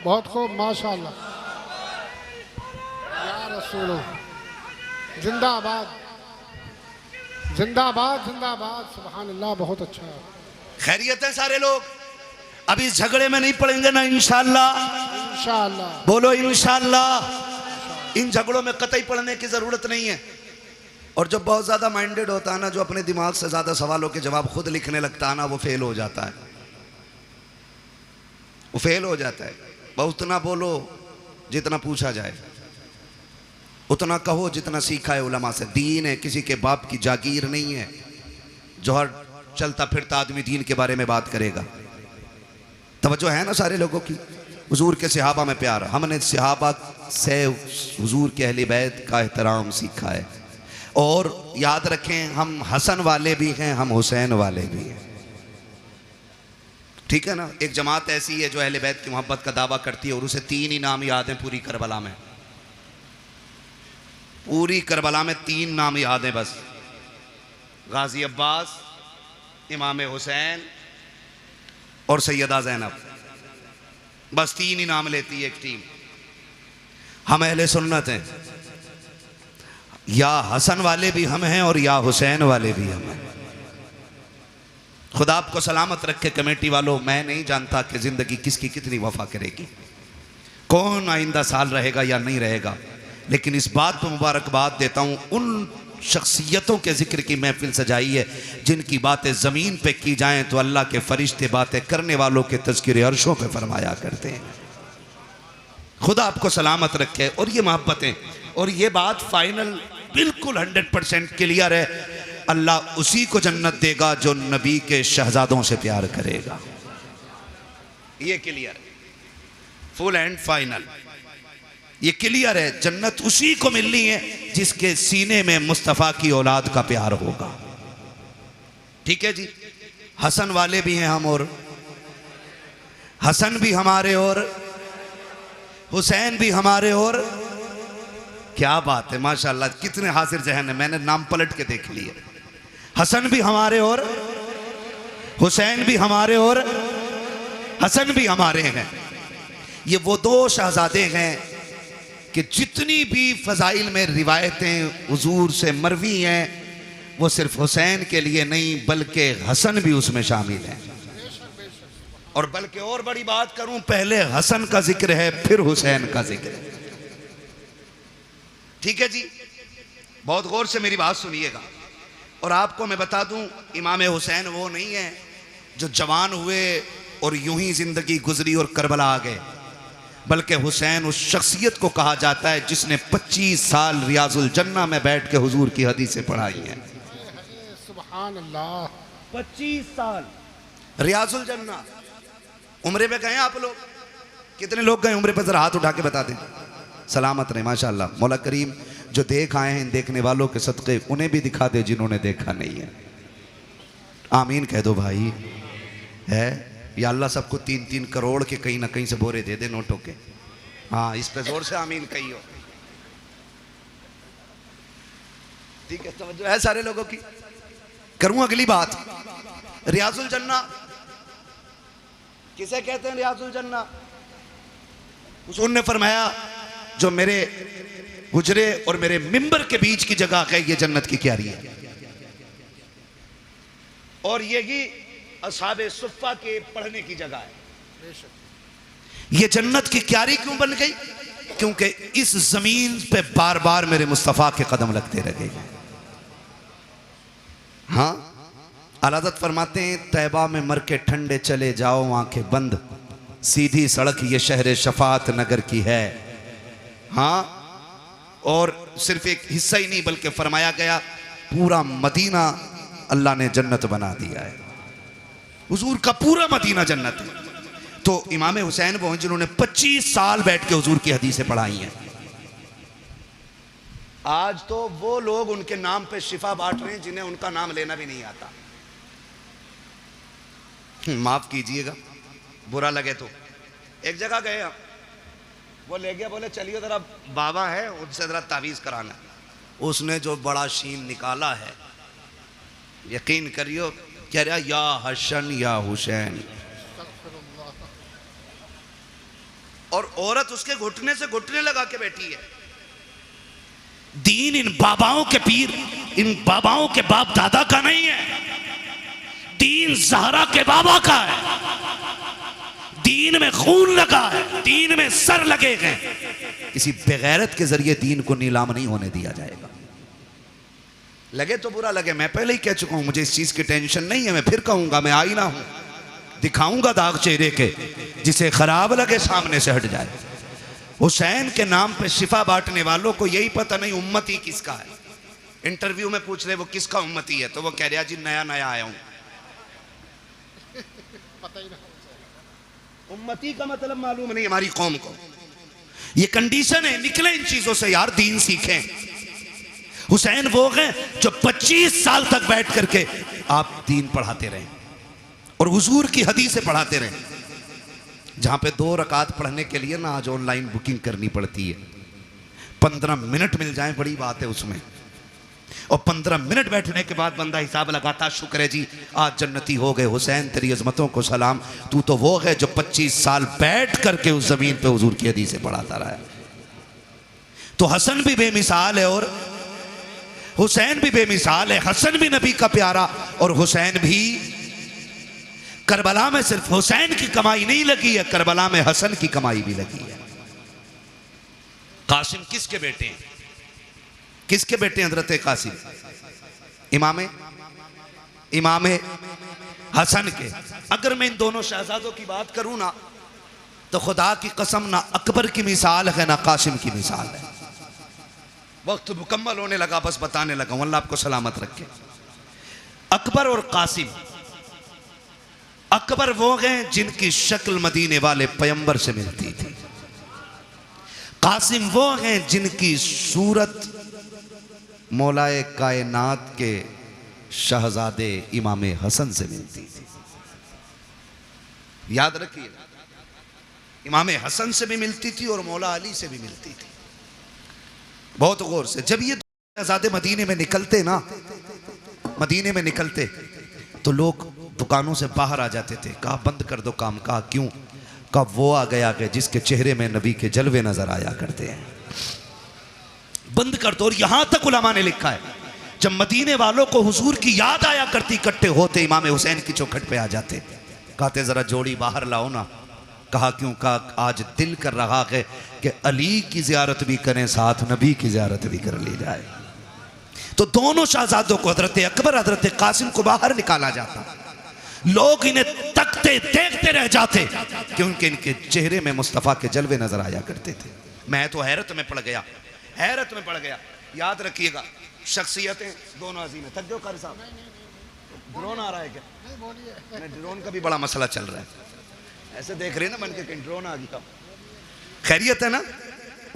[SPEAKER 2] बहुत खूब, माशाअल्लाह, या रसूल, जिंदाबाद जिंदाबाद जिंदाबाद, सुभान अल्लाह, बहुत अच्छा है।
[SPEAKER 1] खैरियत है सारे लोग? अब इस झगड़े में नहीं पड़ेंगे ना इंशाअल्लाह?
[SPEAKER 2] इंशाअल्लाह,
[SPEAKER 1] बोलो इंशाअल्लाह। इन झगड़ों में कतई पड़ने की जरूरत नहीं है। और जो बहुत ज्यादा माइंडेड होता है ना, जो अपने दिमाग से ज्यादा सवालों के जवाब खुद लिखने लगता है ना, वो फेल हो जाता है, वो फेल हो जाता है। बस उतना बोलो जितना पूछा जाए, उतना कहो जितना सीखा है उलमा से। दीन है, किसी के बाप की जागीर नहीं है जो हर चलता फिरता आदमी दीन के बारे में बात करेगा। तवज्जो है ना सारे लोगों की? हुजूर के सहाबा में प्यार, हमने सहाबा से हुजूर के अहले बैत का एहतराम सीखा है। और याद रखें, हम हसन वाले भी हैं, हम हुसैन वाले भी हैं, ठीक है ना। एक जमात ऐसी है जो अहले बैत की मोहब्बत का दावा करती है और उसे 3 ही नाम याद हैं पूरी करबला में। पूरी करबला में 3 नाम याद हैं बस, गाजी अब्बास, इमाम हुसैन और सैयदा ज़ैनब। बस 3 ही नाम लेती है एक टीम। हम अहले सुन्नत हैं, या हसन वाले भी हम हैं और या हुसैन वाले भी हम हैं। खुदा आपको सलामत रखे कमेटी वालों। मैं नहीं जानता कि जिंदगी किसकी कितनी वफा करेगी, कौन आइंदा साल रहेगा या नहीं रहेगा, लेकिन इस बात पर मुबारकबाद देता हूँ उन शख्सियतों के जिक्र की महफिल सजाई है जिनकी बातें ज़मीन पे की जाएं तो अल्लाह के फरिश्ते बातें करने वालों के तज़किरे अर्शों पे फरमाया करते हैं। खुदा आपको सलामत रखे। और ये मोहब्बतें, और ये बात फाइनल बिल्कुल 100% क्लियर है, अल्लाह उसी को जन्नत देगा जो नबी के शहजादों से प्यार करेगा। ये क्लियर है, फुल एंड फाइनल, ये क्लियर है। जन्नत उसी को मिलनी है जिसके सीने में मुस्तफ़ा की औलाद का प्यार होगा। ठीक है जी। हसन वाले भी हैं हम, और हसन भी हमारे और हुसैन भी हमारे, और क्या बात है माशाल्लाह, कितने हाजिर जहन है, मैंने नाम पलट के देख लिए। हसन भी हमारे और हुसैन भी हमारे और हसन भी हमारे हैं। ये वो 2 शहजादे हैं कि जितनी भी फ़ज़ाइल में रिवायतें हुजूर से मरवी हैं वो सिर्फ हुसैन के लिए नहीं बल्कि हसन भी उसमें शामिल हैं। और बल्कि और बड़ी बात करूं, पहले हसन का जिक्र है फिर हुसैन का जिक्र है। ठीक है जी, बहुत गौर से मेरी बात सुनिएगा। और आपको मैं बता दूं, इमाम हुसैन वो नहीं है जो जवान हुए और यूं ही जिंदगी गुजरी और करबला आ गए, बल्कि हुसैन उस शख्सियत को कहा जाता है जिसने 25 साल रियाजुल जन्ना में बैठ के हुजूर की हदीसें पढ़ाई हैं।
[SPEAKER 2] सुभान अल्लाह,
[SPEAKER 1] 25 साल रियाजुल जन्ना। उम्रे पे गए आप लोग? कितने लोग गए उम्रे पे? जरा हाथ उठा के बता दें। सलामत रहे माशाअल्लाह। मौला करीम जो देख आए हैं इन देखने वालों के सदक़े उन्हें भी दिखा दे जिन्होंने देखा नहीं है। आमीन कह दो भाई। है या अल्लाह सबको 3-3 करोड़ के कहीं ना कहीं से बोरे दे दे नोटों के। हाँ, इस पे जोर से आमीन कहियो। ठीक है, तवज्जो है सारे लोगों की। करूं अगली बात। रियाजुल जन्ना किसे कहते हैं? रियाजुल जन्ना हुजूर ने फरमाया जो मेरे हुजरे और मेरे मिंबर के बीच की जगह है ये जन्नत की क्यारी है। और यही असहाबे सुफ़्फ़ा के पढ़ने की जगह है। ये जन्नत की क्यारी क्यों बन गई? क्योंकि इस जमीन पे बार बार मेरे मुस्तफ़ा के कदम लगते रहे। हाँ, आला हज़रत फरमाते हैं तैबा में मर के ठंडे चले जाओ आंखें बंद, सीधी सड़क ये शहर शफात नगर की है। हाँ, और सिर्फ एक हिस्सा ही नहीं बल्कि फरमाया गया पूरा मदीना अल्लाह ने जन्नत बना दिया है। हुजूर का पूरा मदीना जन्नत है। तो इमाम हुसैन वो हैं जिन्होंने 25 साल बैठ के हुजूर की हदीसें पढ़ाई हैं। आज तो वो लोग उनके नाम पे शिफा बांट रहे हैं जिन्हें उनका नाम लेना भी नहीं आता। माफ कीजिएगा, बुरा लगे तो। एक जगह गए हम, वो ले गया, बोले चलिए जरा बाबा है उनसे जरा तावीज़ कराना। उसने जो बड़ा शीन निकाला है, यकीन करियो, कह रहा या हसन या हुसैन, और औरत उसके घुटने से घुटने लगा के बैठी है। दीन इन बाबाओं के पीर, इन बाबाओं के बाप दादा का नहीं है, दीन ज़हरा के बाबा का है। दीन में खून लगा है, दीन में सर लगे हैं। किसी बेगैरत के जरिए दीन को नीलाम नहीं होने दिया जाएगा। लगे तो बुरा लगे, मैं पहले ही कह चुका हूं, मुझे इस चीज की टेंशन नहीं है। मैं फिर कहूंगा, मैं आईना हूं, दिखाऊंगा दाग चेहरे के, जिसे खराब लगे सामने से हट जाए। हुसैन के नाम पे शिफा बांटने वालों को यही पता नहीं उम्मती किसका है। इंटरव्यू में पूछ रहे वो किसका उम्मती है, तो वो कह रहा जी नया नया आया हूं। उम्मती का मतलब मालूम नहीं हमारी कौम को। ये कंडीशन है, निकले इन चीजों से यार, दीन सीखें। हुसैन वो हैं जो 25 साल तक बैठ करके आप दीन पढ़ाते रहे और हुजूर की हदीसें पढ़ाते रहे। जहां पे 2 रकात पढ़ने के लिए ना आज ऑनलाइन बुकिंग करनी पड़ती है। 15 मिनट मिल जाए बड़ी बात है उसमें, और 15 मिनट बैठने के बाद बंदा हिसाब लगाता, शुक्र है जी आज जन्नती हो गए। हुसैन तेरी अजमतों को सलाम, तू तो वो है जो 25 साल बैठ करके उस जमीन पे हुजूर की हदीसें पढ़ाता रहा है। तो हसन भी बेमिसाल है और हुसैन भी बेमिसाल है। हसन भी नबी का प्यारा और हुसैन भी। करबला में सिर्फ हुसैन की कमाई नहीं लगी है, करबला में हसन की कमाई भी लगी है। कासिम किसके बेटे हैं? किसके बेटे हैं हजरत कासिम? इमाम हसन के। अगर मैं इन दोनों शहजादों की बात करूं ना, तो खुदा की कसम ना अकबर की मिसाल है ना कासिम की मिसाल है। वक्त मुकम्मल होने लगा, बस बताने लगा हूं, अल्लाह आपको सलामत रखे। अकबर और कासिम, अकबर वो हैं जिनकी शक्ल मदीने वाले पैगंबर से मिलती थी। कासिम वो हैं जिनकी सूरत मौलाए कायनात के शहजादे इमाम हसन से मिलती थी। याद रखिए, इमाम हसन से भी मिलती थी और मौला अली से भी मिलती थी। बहुत गौर से, जब ये शहजादे मदीने में निकलते ना, मदीने में निकलते तो लोग दुकानों से बाहर आ जाते थे। कहा बंद कर दो काम। कहा क्यों? कहा वो आ गया कि जिसके चेहरे में नबी के जलवे नजर आया करते हैं, बंद कर दो। और यहां तक उलमा ने लिखा है जब मदीने वालों को हुजूर की याद आया करती, इकट्ठे होते इमाम हुसैन की चौखट पे आ जाते, कहते जरा जोड़ी बाहर लाओ ना। कहा क्यों? कहा आज दिल कर रहा है कि अली की जियारत भी करें, साथ नबी की जियारत भी कर ली जाए। तो दोनों शहजादों को, हजरत अकबर हजरत कासिम को बाहर निकाला जाता। लोग इन्हें तकते देखते रह जाते क्योंकि इनके चेहरे में मुस्तफ़ा के जलवे नजर आया करते थे। मैं तो हैरत में पड़ गया, हैरत में पड़ गया। याद रखिएगा, शख्सियतें दोनों अजीम है। तक कारी साहब, ड्रोन आ रहा है क्या? नहीं, ड्रोन का भी बड़ा मसला चल रहा है। ऐसे देख रहे हैं ना बन के कहीं ड्रोन आ गया। खैरियत है ना?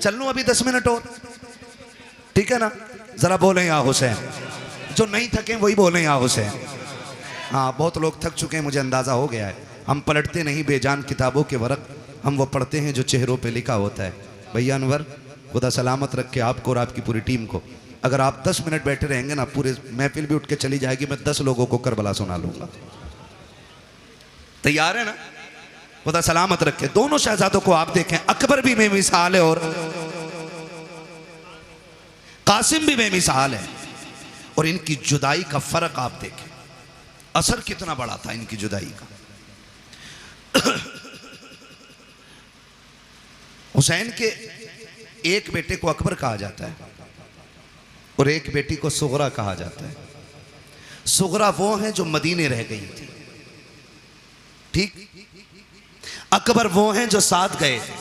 [SPEAKER 1] चल लूं अभी 10 मिनट और, ठीक है ना? जरा बोलें या हुसैन। जो नहीं थके वही बोलें या हुसैन। हाँ, बहुत लोग थक चुके हैं, मुझे अंदाज़ा हो गया है। हम पलटते नहीं बेजान किताबों के वरक, हम वो पढ़ते हैं जो चेहरों पे लिखा होता है। भैया अनवर, खुदा सलामत रखे आपको और आपकी पूरी टीम को। अगर आप 10 मिनट बैठे रहेंगे ना, पूरे महफिल भी उठ के चली जाएगी। मैं 10 लोगों को करबला सुना लूँगा। तैयार है ना? खुदा सलामत रखे। दोनों शहजादों को आप देखें, अकबर भी बेमिसाल है और कासिम भी बेमिसाल है, और इनकी जुदाई का फर्क आप देखें, असर कितना बड़ा था इनकी जुदाई का। हुसैन के एक बेटे को अकबर कहा जाता है और एक बेटी को सुगरा कहा जाता है। सुगरा वो हैं जो मदीने रह गई थी, ठीक। अकबर वो हैं जो साथ गए थे।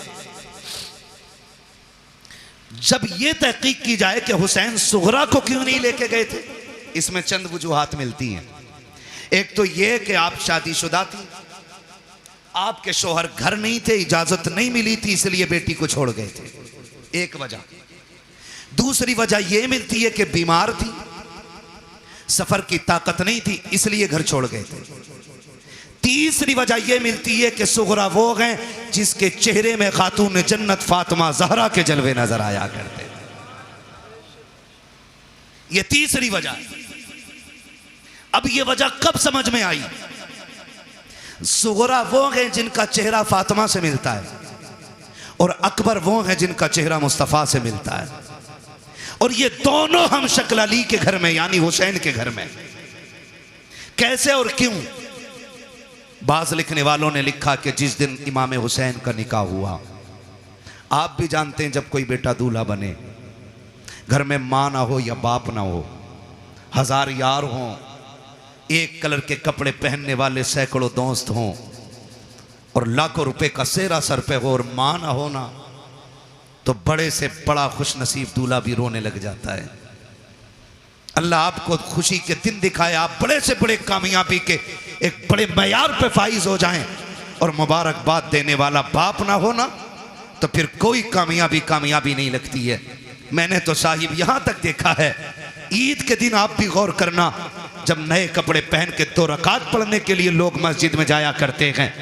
[SPEAKER 1] जब यह तहकीक की जाए कि हुसैन सुगरा को क्यों नहीं लेके गए थे, इसमें चंद वजूहात मिलती हैं। एक तो यह कि आप शादीशुदा थी, आपके शोहर घर नहीं थे, इजाजत नहीं मिली थी, इसलिए बेटी को छोड़ गए थे, एक वजह। दूसरी वजह यह मिलती है कि बीमार थी, सफर की ताकत नहीं थी, इसलिए घर छोड़ गए थे। तीसरी वजह यह मिलती है कि सुगरा वो हैं जिसके चेहरे में खातून जन्नत फातिमा ज़हरा के जलवे नजर आया करते। यह तीसरी वजह है। अब यह वजह कब समझ में आई? सुगरा वो हैं जिनका चेहरा फातिमा से मिलता है और अकबर वो हैं जिनका चेहरा मुस्तफ़ा से मिलता है, और ये दोनों हम शक्ल अली के घर में यानी हुसैन के घर में। कैसे और क्यों? बाज लिखने वालों ने लिखा कि जिस दिन इमाम हुसैन का निकाह हुआ, आप भी जानते हैं जब कोई बेटा दूल्हा बने, घर में माँ ना हो या बाप ना हो, हजार यार हों, एक कलर के कपड़े पहनने वाले सैकड़ों दोस्त हों, और लाखों रुपए का सेहरा सर पे हो और माँ ना हो ना, तो बड़े से बड़ा खुश नसीब दूल्हा भी रोने लग जाता है। अल्लाह आपको खुशी के दिन दिखाए, आप बड़े से बड़े कामयाबी के एक बड़े मयार पे फाइज हो जाएं, और मुबारकबाद देने वाला बाप ना हो ना, तो फिर कोई कामयाबी नहीं लगती है। मैंने तो साहिब यहां तक देखा है, ईद के दिन आप भी गौर करना, जब नए कपड़े पहन के 2 रकात पढ़ने के लिए लोग मस्जिद में जाया करते हैं,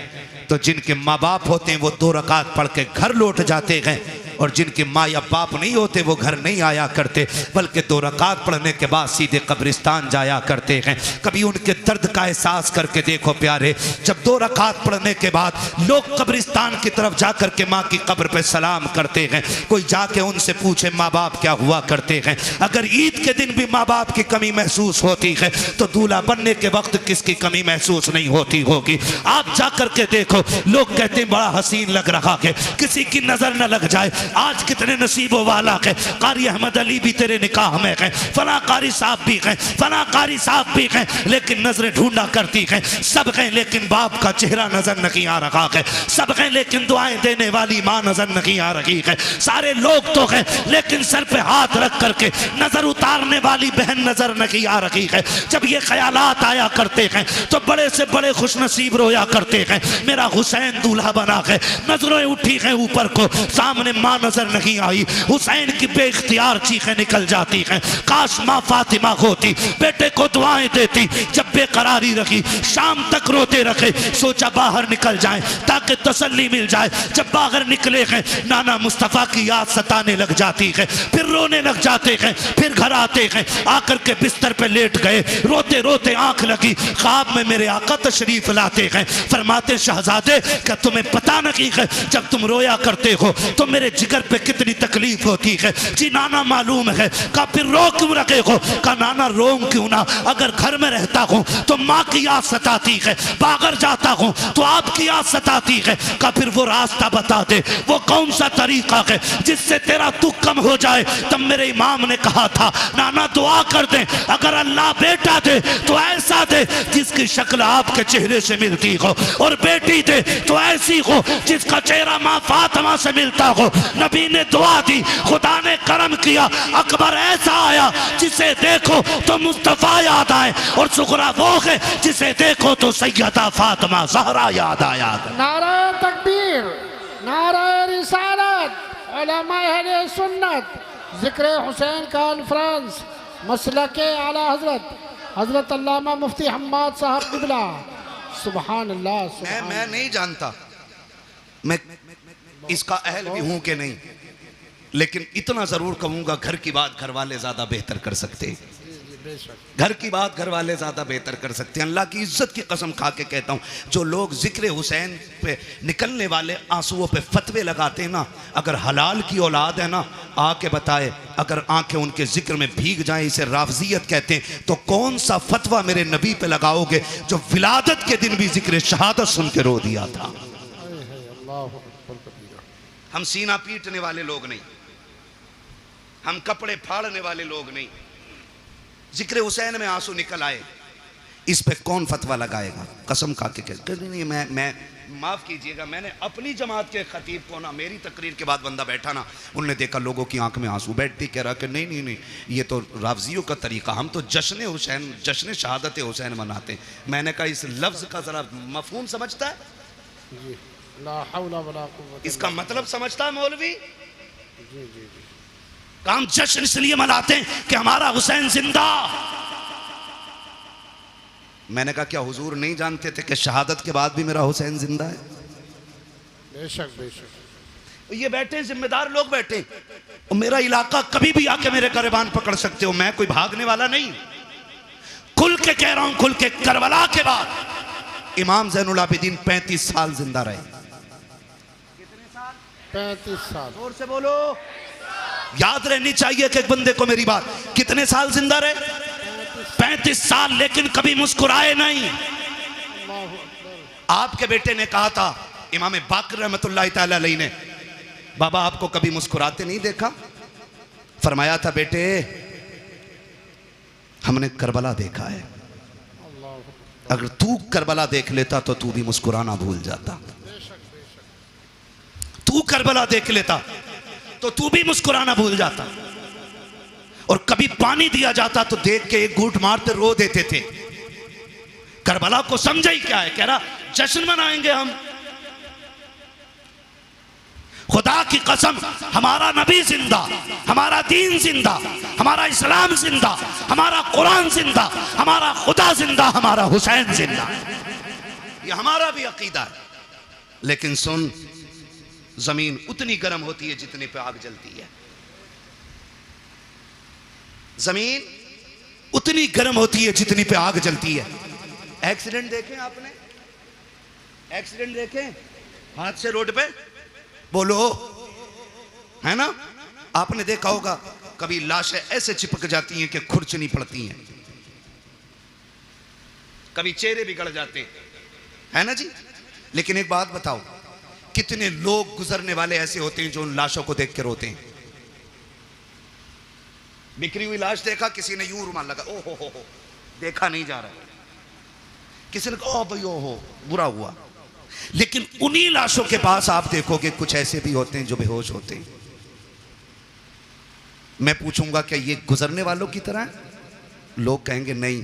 [SPEAKER 1] तो जिनके माँ बाप होते हैं वो 2 रकात पढ़ के घर लौट जाते हैं, और जिनके माँ या बाप नहीं होते वो घर नहीं आया करते, बल्कि 2 रकात पढ़ने के बाद सीधे कब्रिस्तान जाया करते हैं। कभी उनके दर्द का एहसास करके देखो प्यारे, जब 2 रकात पढ़ने के बाद लोग कब्रिस्तान की तरफ जा कर के माँ की कब्र पे सलाम करते हैं, कोई जाके उनसे पूछे माँ बाप क्या हुआ करते हैं। अगर ईद के दिन भी माँ बाप की कमी महसूस होती है तो दूल्हा बनने के वक्त किसकी कमी महसूस नहीं होती होगी। आप जा कर के देखो, लोग कहते हैं बड़ा हसीन लग रहा है, किसी की नजर न लग जाए। आज कितने नसीबों वाला है, कारी अहमद अली भी तेरे निकाह में है, फला कारी साहब भी हैं, फला कारी साहब भी हैं, लेकिन नजरें ढूंढा करती हैं, सब हैं लेकिन बाप का चेहरा नजर नहीं आ रहा है, सब हैं लेकिन दुआएं देने वाली माँ नजर नहीं आ रही है, सारे लोग तो हैं लेकिन सर पे हाथ रख करके नजर उतारने वाली बहन नजर नहीं आ रही है। जब ये ख्यालात आया करते हैं तो बड़े से बड़े खुश नसीब रोया करते हैं, मेरा हुसैन दूल्हा बना है, नजरें उठी हैं ऊपर को, सामने माँ नजर नहीं आई, हुसैन की बेख्तियार चीखें निकल जाती हैं, काश माँ फातिमा होती, बेटे को दुआएं देती, जब बेकरारी रखी शाम तक रोते रखे, सोचा बाहर निकल जाएं ताकि तसल्ली मिल जाए। जब बाहर निकले हैं नाना मुस्तफ़ा की याद सताने लग जाती है, फिर रोने लग जाते हैं, फिर घर आते हैं, आकर के बिस्तर पे लेट गए, रोते रोते आंख लगी, ख्वाब में मेरे आका तशरीफ लाते हैं, फरमाते शहजादे क्या तुम्हें पता नहीं है जब तुम रोया करते हो तो मेरे जिगर पे कितनी तकलीफ होती है। जी नाना मालूम है। का फिर रो क्यों रखे हो? का नाना रोम क्यों ना, अगर घर में रहता हूँ तो माँ की याद सताती है, बागर जाता हूँ तो आपकी याद सताती है। का फिर वो रास्ता बता दे, वो कौन सा तरीका है जिससे तेरा दुख कम हो जाए। तब मेरे इमाम ने कहा था नाना दुआ कर दे, अगर अल्लाह बेटा दे तो ऐसा दे जिसकी शक्ल आपके चेहरे से मिलती हो, और बेटी दे तो ऐसी हो जिसका चेहरा माँ फातिमा से मिलता हो। नबी ने दुआ दी, खुदा ने करम किया, अकबर ऐसा आया जिसे देखो तो मुस्तफा याद आए, और सुगरा वो है जिसे देखो तो सैयदा फातिमा ज़हरा याद आया।
[SPEAKER 2] नारा तकबीर, नारा रिसालत, उलमा अहले सुन्नत, जिक्र हुसैन कॉन्फ्रेंस, मसलके आला हजरत हजरत अल्लामा मुफ्ती हम्माद साहब किबला। सुभान अल्लाह।
[SPEAKER 1] मैं नहीं जानता मैं इसका अहल भी हूं कि नहीं, लेकिन इतना जरूर कहूंगा घर की बात घर वाले ज्यादा बेहतर कर सकते।
[SPEAKER 2] बेशक।
[SPEAKER 1] घर की बात घर वाले ज़्यादा बेहतर कर सकते हैं। अल्लाह की इज्जत की कसम खा के कहता हूँ, जो लोग जिक्र हुसैन पे निकलने वाले आंसुओं पे फतवे लगाते हैं ना, अगर हलाल की औलाद है ना, आके बताए अगर आंखें उनके जिक्र में भीग जाएं, इसे राफजियत कहते हैं, तो कौन सा फतवा मेरे नबी पे लगाओगे जो विलादत के दिन भी जिक्र शहादत सुन के रो दिया था। हम सीना पीटने वाले लोग नहीं, हम कपड़े फाड़ने वाले लोग नहीं। जिक्र हुसैन में आंसू निकल आए, इस पे कौन फतवा लगाएगा? कसम खा के कहते नहीं, मैं माफ़ कीजिएगा, मैंने अपनी जमात के खतीब को ना, मेरी तकरीर के बाद बंदा बैठा ना, उनने देखा लोगों की आंख में आंसू, बैठती कह रहा कि नहीं, ये तो राफजियों का तरीका, हम तो जश्न हुसैन, जश्न शहादत हुसैन मनाते हैं। मैंने कहा इस लफ्ज़ का ज़रा मफहूम समझता है?
[SPEAKER 2] जी, ला हौला वला कुव्वत,
[SPEAKER 1] इसका मतलब समझता है मौलवी?
[SPEAKER 2] जी जी जी।
[SPEAKER 1] हम जश्न इसलिए मनाते हैं कि हमारा हुसैन जिंदा। मैंने कहा क्या हुजूर नहीं जानते थे कि शहादत के बाद भी मेरा हुसैन जिंदा है?
[SPEAKER 2] बेशक बेशक।
[SPEAKER 1] ये बैठे जिम्मेदार लोग बैठे, और मेरा इलाका कभी भी आके मेरे गिरबान पकड़ सकते हो, मैं कोई भागने वाला नहीं। खुल के कह रहा हूं, खुल के, करबला के बाद इमाम ज़ैनुल आबिदीन 35 साल जिंदा रहे। कितने साल?
[SPEAKER 2] 35 साल।
[SPEAKER 1] जोर से बोलो, याद रहनी चाहिए कि एक बंदे को मेरी बात। कितने साल जिंदा रहे? 35 साल, लेकिन कभी मुस्कुराए नहीं। आपके बेटे ने कहा था, इमाम बाकर रहमतुल्लाह तआला अलैहि ने, बाबा आपको कभी मुस्कुराते नहीं देखा? फरमाया था बेटे हमने करबला देखा है, अगर तू करबला देख लेता तो तू भी मुस्कुराना भूल जाता। तू करबला देख लेता तो तू भी मुस्कुराना भूल जाता। और कभी पानी दिया जाता तो देख के एक घूंट मारते रो देते थे। करबला को समझा ही क्या है, कह रहा जश्न मनाएंगे हम। खुदा की कसम, हमारा नबी जिंदा, हमारा दीन जिंदा, हमारा इस्लाम जिंदा, हमारा कुरान जिंदा, हमारा खुदा जिंदा, हमारा हुसैन जिंदा। ये हमारा भी अकीदा है। लेकिन सुन, जमीन उतनी गर्म होती है जितने पे आग जलती है। जमीन उतनी गर्म होती है जितनी पे आग जलती है। एक्सीडेंट देखे आपने? एक्सीडेंट देखे हादसे रोड पे? बोलो, है ना? आपने देखा होगा कभी लाशें ऐसे चिपक जाती हैं कि खुरचनी पड़ती हैं, कभी चेहरे बिगड़ जाते हैं, है ना जी? लेकिन एक बात बताओ, कितने लोग गुजरने वाले ऐसे होते हैं जो उन लाशों को देख के रोते हैं? बिखरी हुई लाश देखा, किसी ने यूं रुमाल लगा, ओ हो, देखा नहीं जा रहा, किसी ने कहा ओ भाई ओ हो, बुरा हुआ। लेकिन उन्हीं लाशों के पास आप देखोगे कुछ ऐसे भी होते हैं जो बेहोश होते हैं। मैं पूछूंगा क्या ये गुजरने वालों की तरह है? लोग कहेंगे नहीं,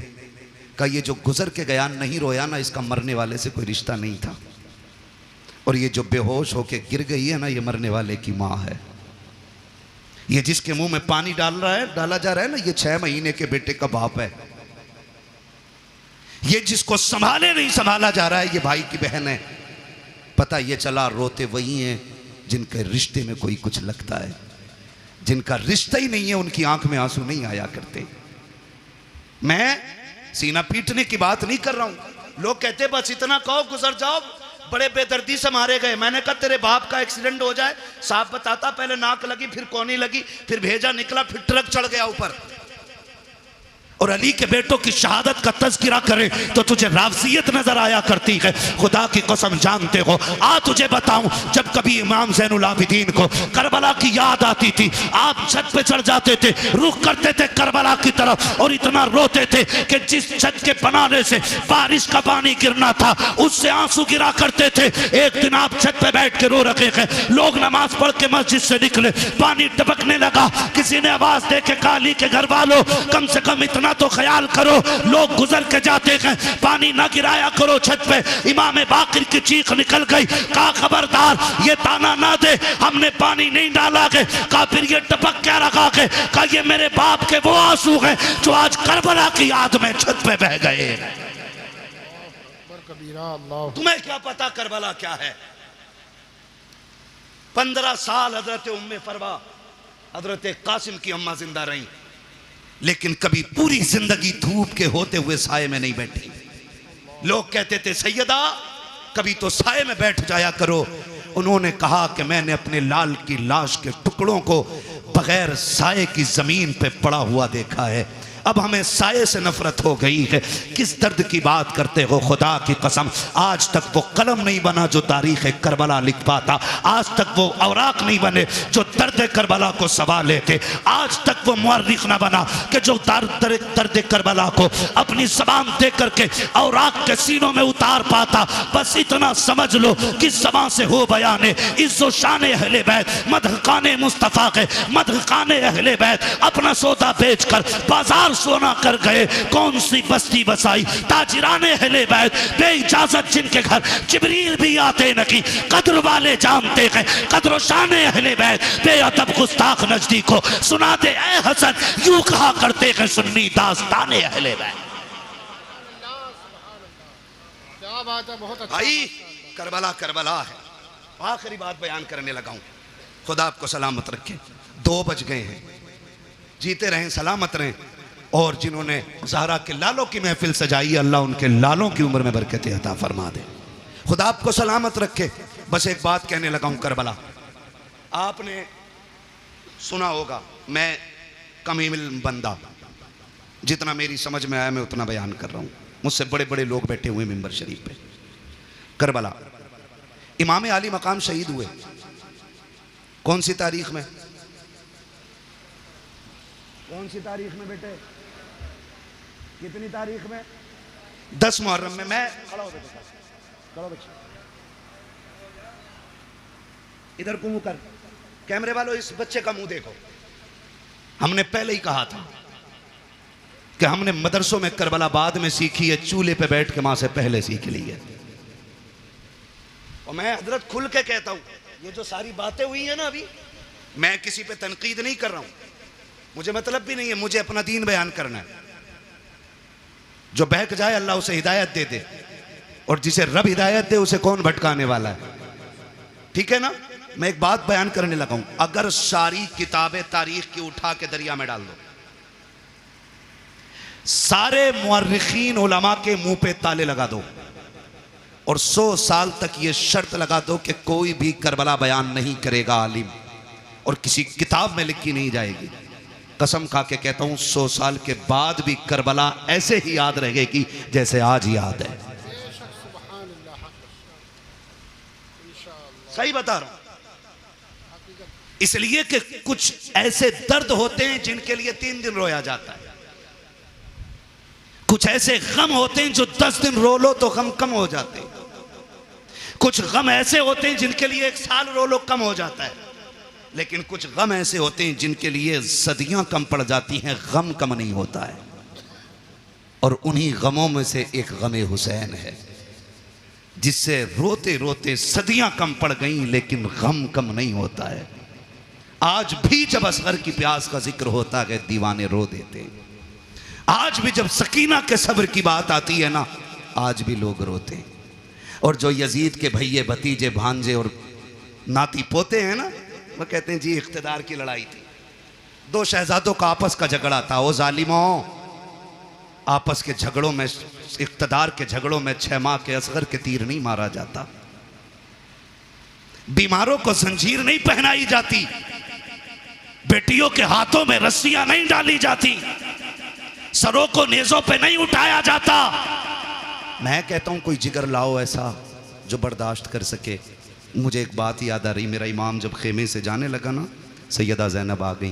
[SPEAKER 1] का ये जो गुजर के गया नहीं रोया ना, इसका मरने वाले से कोई रिश्ता नहीं था। और ये जो बेहोश होके गिर गई है ना, ये मरने वाले की माँ है। ये जिसके मुंह में पानी डाला जा रहा है ना, ये 6 महीने के बेटे का बाप है। ये जिसको संभाले नहीं संभाला जा रहा है, ये भाई की बहन है। पता ये चला रोते वही हैं जिनके रिश्ते में कोई कुछ लगता है। जिनका रिश्ता ही नहीं है उनकी आंख में आंसू नहीं आया करते। मैं सीना पीटने की बात नहीं कर रहा हूं। लोग कहते बस इतना कहो गुजर जाओ, बड़े बेदर्दी से मारे गए। मैंने कहा तेरे बाप का एक्सीडेंट हो जाए, साहब बताता, पहले नाक लगी, फिर कोनी लगी, फिर भेजा निकला, फिर ट्रक चढ़ गया ऊपर। और अली के बेटों की शहादत का तज़किरा करे तो तुझे राफजियत नजर आया करती है। खुदा की कसम जानते हो, आ तुझे बताऊं, जब कभी इमाम ज़ैनुल आबिदीन को करबला की याद आती थी, आप छत पे चढ़ जाते थे, रुख करते थे करबला की तरफ, और इतना रोते थे कि जिस छत के बनाने से बारिश का पानी गिरना था उससे आंसू गिरा करते थे। एक दिन आप छत पे बैठ के रो रखे हैं, लोग नमाज पढ़ के मस्जिद से निकले, पानी टपकने लगा, किसी ने आवाज दे के कहा अली के घर वालों कम से कम इतना तो ख्याल करो, लोग गुजर के जाते हैं, पानी ना गिराया करो छत पे। इमाम बाकिर की चीख निकल गई, कहा खबरदार ये ताना ना दे, हमने पानी नहीं डाला के। कहा फिर ये टपक क्या रखा के? कहा ये मेरे बाप के वो आंसू हैं जो आज करबला की याद में छत पे बह गए। तुम्हें क्या पता करबला क्या है? 15 साल हजरत उम्मे फरवा, हजरत कासिम की अम्मा जिंदा रही। लेकिन कभी पूरी जिंदगी धूप के होते हुए साये में नहीं बैठी। लोग कहते थे सैयदा कभी तो साये में बैठ जाया करो। उन्होंने कहा कि मैंने अपने लाल की लाश के टुकड़ों को बगैर साये की जमीन पे पड़ा हुआ देखा है। अब हमें साये से नफरत हो गई है। किस दर्द की बात करते हो खुदा की कसम। आज तक वो कलम नहीं बना जो तारीख़ करबला लिख पाता। आज तक वो औराक नहीं बने जो दर्द करबला को सवा लेते। आज तक वो मुअर्रिख ना बना कि जो दर्द करबला को अपनी ज़बान दे करके औराक के सीनों में उतार पाता। बस इतना समझ लो कि ज़बान से हो बयाने इज़्ज़ो शान अहले बैत, मदहकाने मुस्तफ़ा के मदहकाने अहले बैत अपना सौदा बेच कर बाजार सोना कर गए। कौन सी बस्ती बसाई ताजिराने अहले बैत, बेइजाजत जिनके घर जिब्रील भी आते नहीं। कद्र वाले जानते हैं कद्र शाने अहले बैत, बेअदब गुस्ताख नजदीक को सुनाते ऐ हसन यूं कहा करते हैं सुन्नी दास्ताने अहले बैत।
[SPEAKER 2] क्या बात है, बहुत अच्छा।
[SPEAKER 1] भाई करबला करबला है। आखिरी बात बयान करने लगा हूं। खुदा आपको सलामत रखे। 2 बज गए हैं। जीते रहें सलामत रहें। और जिन्होंने ज़हरा के लालों की महफिल सजाई अल्लाह उनके लालों की उम्र में बरकत अता फरमा दे। खुदा आपको सलामत रखे। बस एक बात कहने लगा हूं करबला। आपने सुना होगा, मैं कमील बंदा, जितना मेरी समझ में आया मैं उतना बयान कर रहा हूं। मुझसे बड़े बड़े लोग बैठे हुए मिंबर शरीफ पे। करबला इमाम आली मकाम शहीद हुए कौन सी तारीख में? कौन सी तारीख में बेटे? कितनी तारीख में? 10 मुहर्रम में। मैं खड़ा हो बेटा, खड़ा बच्चा, इधर को मुंह कर। कैमरे वालों इस बच्चे का मुंह देखो। हमने पहले ही कहा था कि हमने मदरसों में करबला बाद में सीखी है, चूल्हे पे बैठ के मां से पहले सीख ली है। और मैं हजरत खुल के कहता हूं, ये जो सारी बातें हुई है ना अभी, मैं किसी पे तनकीद नहीं कर रहा हूं, मुझे मतलब भी नहीं है। मुझे अपना दीन बयान करना है। जो बहक जाए अल्लाह उसे हिदायत दे दे, और जिसे रब हिदायत दे उसे कौन भटकाने वाला है। ठीक है ना? मैं एक बात बयान करने लगा हूं। अगर सारी किताबें तारीख की उठा के दरिया में डाल दो, सारे मुअर्रिखीन उलमा के मुंह पे ताले लगा दो, और 100 साल तक ये शर्त लगा दो कि कोई भी करबला बयान नहीं करेगा आलिम, और किसी किताब में लिखी नहीं जाएगी। कसम खा के कहता हूं 100 साल के बाद भी करबला ऐसे ही याद रहेगी जैसे आज याद है। सही बता रहा हूं। इसलिए कि कुछ ऐसे दर्द होते हैं जिनके लिए 3 दिन रोया जाता है। कुछ ऐसे गम होते हैं जो 10 दिन रो लो तो गम कम हो जाते हैं। कुछ गम ऐसे होते हैं जिनके लिए 1 साल रो लो कम हो जाता है। लेकिन कुछ गम ऐसे होते हैं जिनके लिए सदियां कम पड़ जाती हैं, गम कम नहीं होता है। और उन्हीं गमों में से एक गम हुसैन है, जिससे रोते रोते सदियां कम पड़ गईं लेकिन गम कम नहीं होता है। आज भी जब असगर की प्यास का जिक्र होता है दीवाने रो देते हैं। आज भी जब सकीना के सब्र की बात आती है ना, आज भी लोग रोते हैं। और जो यजीद के भैये भतीजे भांजे और नाती पोते हैं ना, वो कहते हैं जी इख्तिदार की लड़ाई थी, 2 शहजादों का आपस का झगड़ा था। वो जालिमों, आपस के झगड़ों में, इख्तिदार के झगड़ों में 6 माह के असगर के तीर नहीं मारा जाता। बीमारों को जंजीर नहीं पहनाई जाती, बेटियों के हाथों में रस्सियां नहीं डाली जाती, सरों को नेजों पे नहीं उठाया जाता। मैं कहता हूं कोई जिगर लाओ ऐसा जो बर्दाश्त कर सके। मुझे एक बात याद आ रही, मेरा इमाम जब खेमे से जाने लगा ना, सैयदा ज़ैनब आ गई,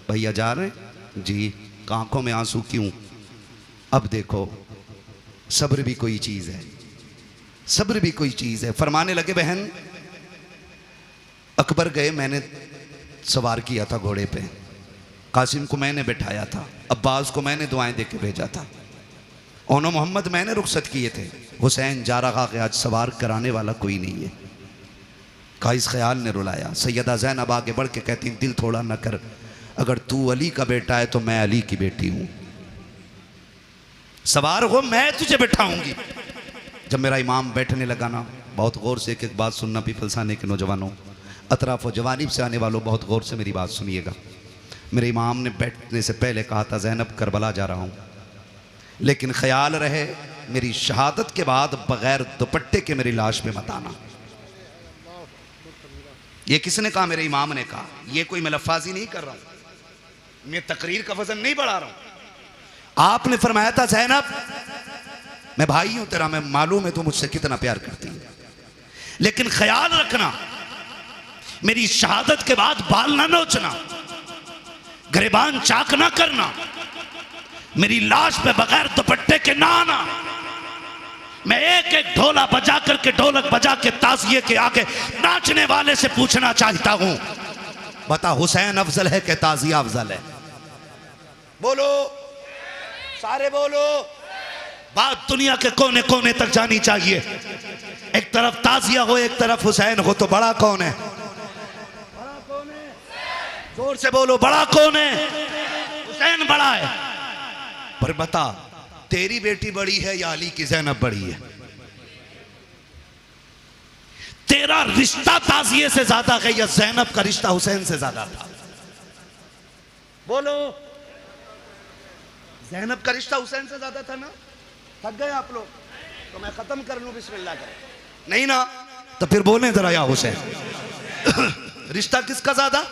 [SPEAKER 1] भैया जा रहे हैं जी, आंखों में आंसू क्यों? अब देखो सब्र भी कोई चीज़ है, सब्र भी कोई चीज़ है। फरमाने लगे बहन, अकबर गए, मैंने सवार किया था घोड़े पे, कासिम को मैंने बिठाया था, अब्बास को मैंने दुआएं दे के भेजा था, ओनो मोहम्मद मैंने रुखसत किए थे, हुसैन जा रहा कि आज सवार कराने वाला कोई नहीं है। काइस ख्याल ने रुलाया। सैयदा ज़ैनब आगे बढ़ के कहती, दिल थोड़ा न कर, अगर तू अली का बेटा है तो मैं अली की बेटी हूँ, सवार हो मैं तुझे बैठाऊंगी। जब मेरा इमाम बैठने लगा ना, बहुत गौर से एक एक बात सुनना, पीपलसाने के नौजवानों, अतराफ व जवानीब से आने वालों बहुत गौर से मेरी बात सुनिएगा। मेरे इमाम ने बैठने से पहले कहा था ज़ैनब करबला जा रहा हूँ, लेकिन ख्याल रहे मेरी शहादत के बाद बगैर दुपट्टे के मेरी लाश पे मत आना। ये किसने कहा? मेरे इमाम ने कहा। ये कोई मैं लफ्ज़ी नहीं कर रहा हूं, मैं तकरीर का वजन नहीं बढ़ा रहा हूं। आपने फरमाया था ज़ैनब मैं भाई हूं तेरा, मैं मालूम है तू मुझसे कितना प्यार करती है, लेकिन ख्याल रखना मेरी शहादत के बाद बाल ना नोचना, गिरबान चाक ना करना, मेरी लाश पे बगैर दुपट्टे के ना आना। मैं एक एक ढोला बजा करके, ढोलक बजा के ताज़िए के आगे नाचने वाले से पूछना चाहता हूं, बता हुसैन अफजल है कि ताज़िया अफजल है? बोलो, सारे बोलो। बात दुनिया के कोने कोने तक जानी चाहिए। एक तरफ ताज़िया हो, एक तरफ हुसैन हो, तो बड़ा कौन है? बड़ा कौन है? जोर से बोलो, बड़ा कौन है? हुसैन बड़ा है। पर बता तेरी बेटी बड़ी है या अली की ज़ैनब बड़ी है? तेरा रिश्ता ताज़िए से ज्यादा है या ज़ैनब का रिश्ता हुसैन से ज्यादा था? बोलो। ज़ैनब का रिश्ता हुसैन से ज्यादा था ना? थक गए आप लोग? तो मैं खत्म कर लूं, बिस्मिल्लाह कर। नहीं ना? तो फिर बोलें जरा या हुसैन। रिश्ता किसका ज्यादा?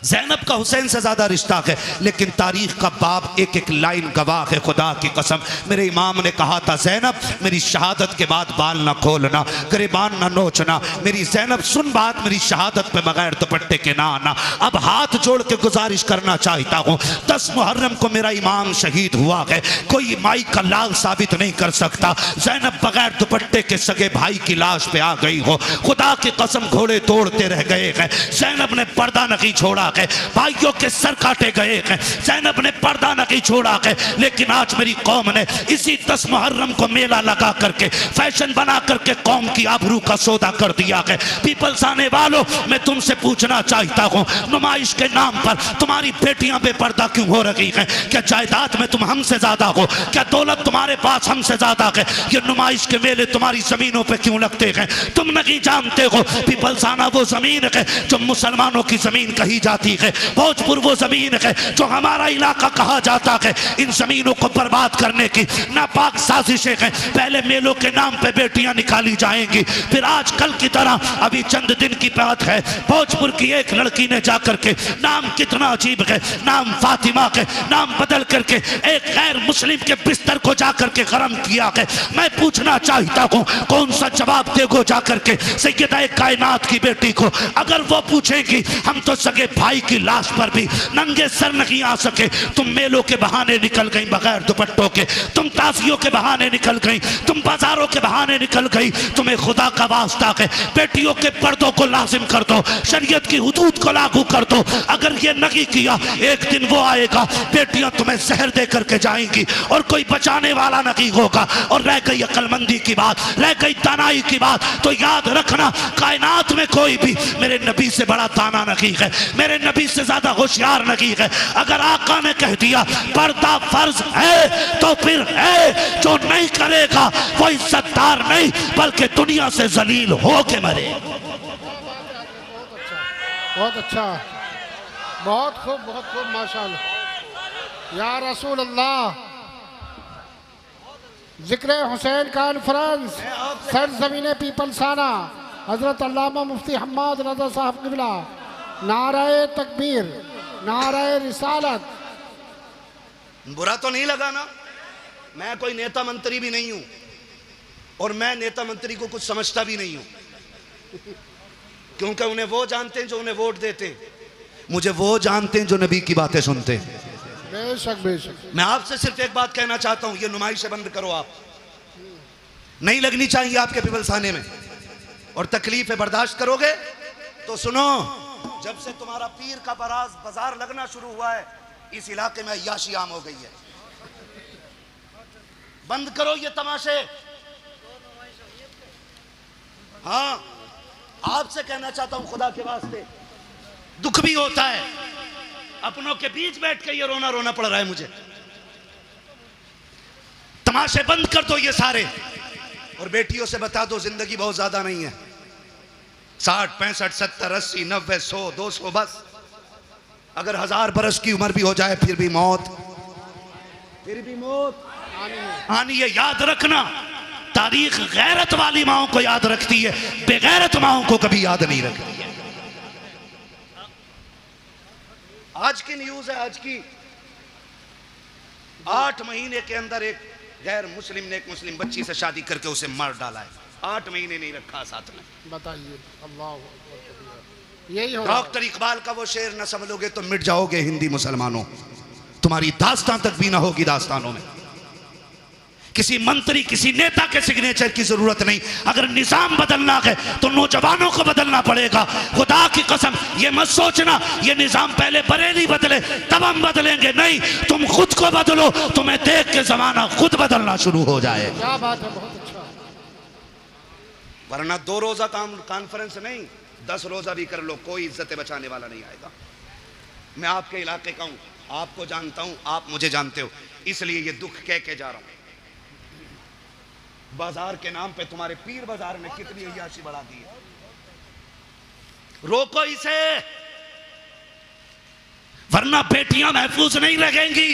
[SPEAKER 1] ज़ैनब का हुसैन से ज्यादा रिश्ता है, लेकिन तारीख का बाब एक एक लाइन गवाह है। खुदा की कसम मेरे इमाम ने कहा था ज़ैनब मेरी शहादत के बाद बाल ना खोलना, गिरबान ना नोचना। मेरी ज़ैनब सुन बात, मेरी शहादत पे बगैर दुपट्टे के ना आना। अब हाथ जोड़ के गुजारिश करना चाहता हूँ, 10 मुहर्रम को मेरा इमाम शहीद हुआ है, कोई माई का लाल साबित नहीं कर सकता। ज़ैनब बगैर दुपट्टे के सगे भाई की लाश पे आ गई हो। खुदा की कसम घोड़े तोड़ते रह गए हैं, ज़ैनब ने पर्दा नहीं छोड़ा है, भाइयों के सर काटे गए हैं, ज़ैनब ने पर्दा नहीं छोड़ा है। लेकिन आज मेरी कौम ने इसी 10 मुहर्रम को मेला लगा करके, फैशन बना करके कौम की आबरू का सौदा कर दिया है। पीपल्स आने वालों, मैं तुमसे पूछना चाहता हूँ, नुमाइश के नाम पर तुम्हारी बेटियां बेपर्दा क्यों हो रही हैं? क्या जायदाद में तुम हमसे ज्यादा हो? क्या दौलत तुम्हारे पास हमसे ज्यादा है? ये नुमाइश के मेले तुम्हारी जमीनों पे क्यों लगते हैं? तुम नहीं जानते हो पीपल्स आना वो जमीन है जो मुसलमानों की जमीन कही जाती है, भोजपुर वो जमीन है जो हमारा इलाका कहा जाता है। इन जमीनों को बर्बाद करने की नापाक साजिशें हैं। पहले मेलों के नाम पे बेटियां निकाली जाएंगी, फिर आज कल की तरह अभी चंद दिन की बात है, भोजपुर की एक लड़की ने जाकर के, नाम कितना अजीब है, नाम फातिमा के नाम बदल करके एक गैर मुस्लिम के बिस्तर को जाकर के गरम किया है। मैं पूछना चाहता हूँ कौन सा जवाब देगो जाकर के सैयदा कायनात की बेटी को? अगर वो पूछेगी हम तो सगे भाई की लाश पर भी नंगे सर नहीं आ सके, तुम मेलों के बहाने निकल गई बगैर दुपट्टों के, तुम ताजियों के बहाने निकल गई, तुम बाजारों के बहाने निकल गई। तुम्हें खुदा का वास्ता है बेटियों के पर्दों को लाजिम कर दो, शरीयत की हुदूद को लागू कर दो। अगर ये नहीं किया, एक दिन वो आएगा बेटियां तुम्हें जहर दे करके जाएंगी और कोई बचाने वाला नहीं होगा। और रह गई अक्लमंदी की बात, रह गई दानाई की बात, तो याद रखना कायनात में कोई भी मेरे नबी से बड़ा दाना नहीं है, मेरे नबी से ज्यादा होशियार नहीं है। अगर आका ने कह दिया पर्दा फर्ज है तो फिर है, जो नहीं करेगा वो इज्जतदार नहीं बल्कि दुनिया से जलील हो के मरे।
[SPEAKER 2] बहुत अच्छा, बहुत खूब माशाअल्लाह। या रसूल अल्लाह, जिक्र हुसैन कॉन्फ्रेंस सरजमीन पीपलसाना, हजरत अल्लामा मुफ्ती हम्माद रज़ा साहब क़िबला, नाराए तकबीर, नाराए रिसालत।
[SPEAKER 1] बुरा तो नहीं लगा ना? मैं कोई नेता मंत्री भी नहीं हूं और मैं नेता मंत्री को कुछ समझता भी नहीं हूं, क्योंकि उन्हें वो जानते हैं जो उन्हें वोट देते हैं, मुझे वो जानते हैं जो नबी की बातें सुनते हैं।
[SPEAKER 2] बेशक बेशक।
[SPEAKER 1] मैं आपसे सिर्फ एक बात कहना चाहता हूं, ये नुमाइशें बंद करो। आप नहीं लगनी चाहिए आपके पीपलसाने में, और तकलीफें बर्दाश्त करोगे तो सुनो, जब से तुम्हारा पीर का बाजार लगना शुरू हुआ है, इस इलाके में अय्याशी आम हो गई है। बंद करो ये तमाशे। हाँ, आपसे कहना चाहता हूं खुदा के वास्ते, दुख भी होता है, अपनों के बीच बैठ के ये रोना रोना पड़ रहा है मुझे। तमाशे बंद कर दो ये सारे, और बेटियों से बता दो जिंदगी बहुत ज्यादा नहीं है, 60 65 70 80 90 100 200 बस। अगर 1000 बरस की उम्र भी हो जाए फिर भी मौत आनी है। याद रखना, तारीख गैरत वाली माओं को याद रखती है, बेगैरत माओं को कभी याद नहीं रखती है। आज की न्यूज है, आज की 8 महीने के अंदर एक गैर मुस्लिम ने एक मुस्लिम बच्ची से शादी करके उसे मार डाला है। 8 महीने नहीं रखा साथ में।
[SPEAKER 2] बताइए, अल्लाह, यही हो।
[SPEAKER 1] डॉक्टर इकबाल का वो शेर न समझोगे तो मिट जाओगे हिंदी मुसलमानों, तुम्हारी दास्तान तक भी ना होगी दास्तानों में। किसी मंत्री किसी नेता के सिग्नेचर की जरूरत नहीं। अगर निजाम बदलना है तो नौजवानों को बदलना पड़ेगा। खुदा की कसम ये मत सोचना ये निजाम पहले बरेली बदले तब हम बदलेंगे, नहीं, तुम खुद को बदलो, तुम्हें देख के जमाना खुद बदलना शुरू हो जाए।
[SPEAKER 2] क्या बात है, बहुत अच्छा।
[SPEAKER 1] वरना 2 रोजा कॉन्फ्रेंस नहीं, 10 रोजा भी कर लो, कोई इज्जत बचाने वाला नहीं आएगा। मैं आपके इलाके का हूं, आपको जानता हूं, आप मुझे जानते हो, इसलिए ये दुख कह के जा रहा हूं। बाजार के नाम पे तुम्हारे पीर बाजार में कितनी अय्याशी बढ़ा दी है। रोको इसे, वरना बेटियां महफूज नहीं रहेंगी।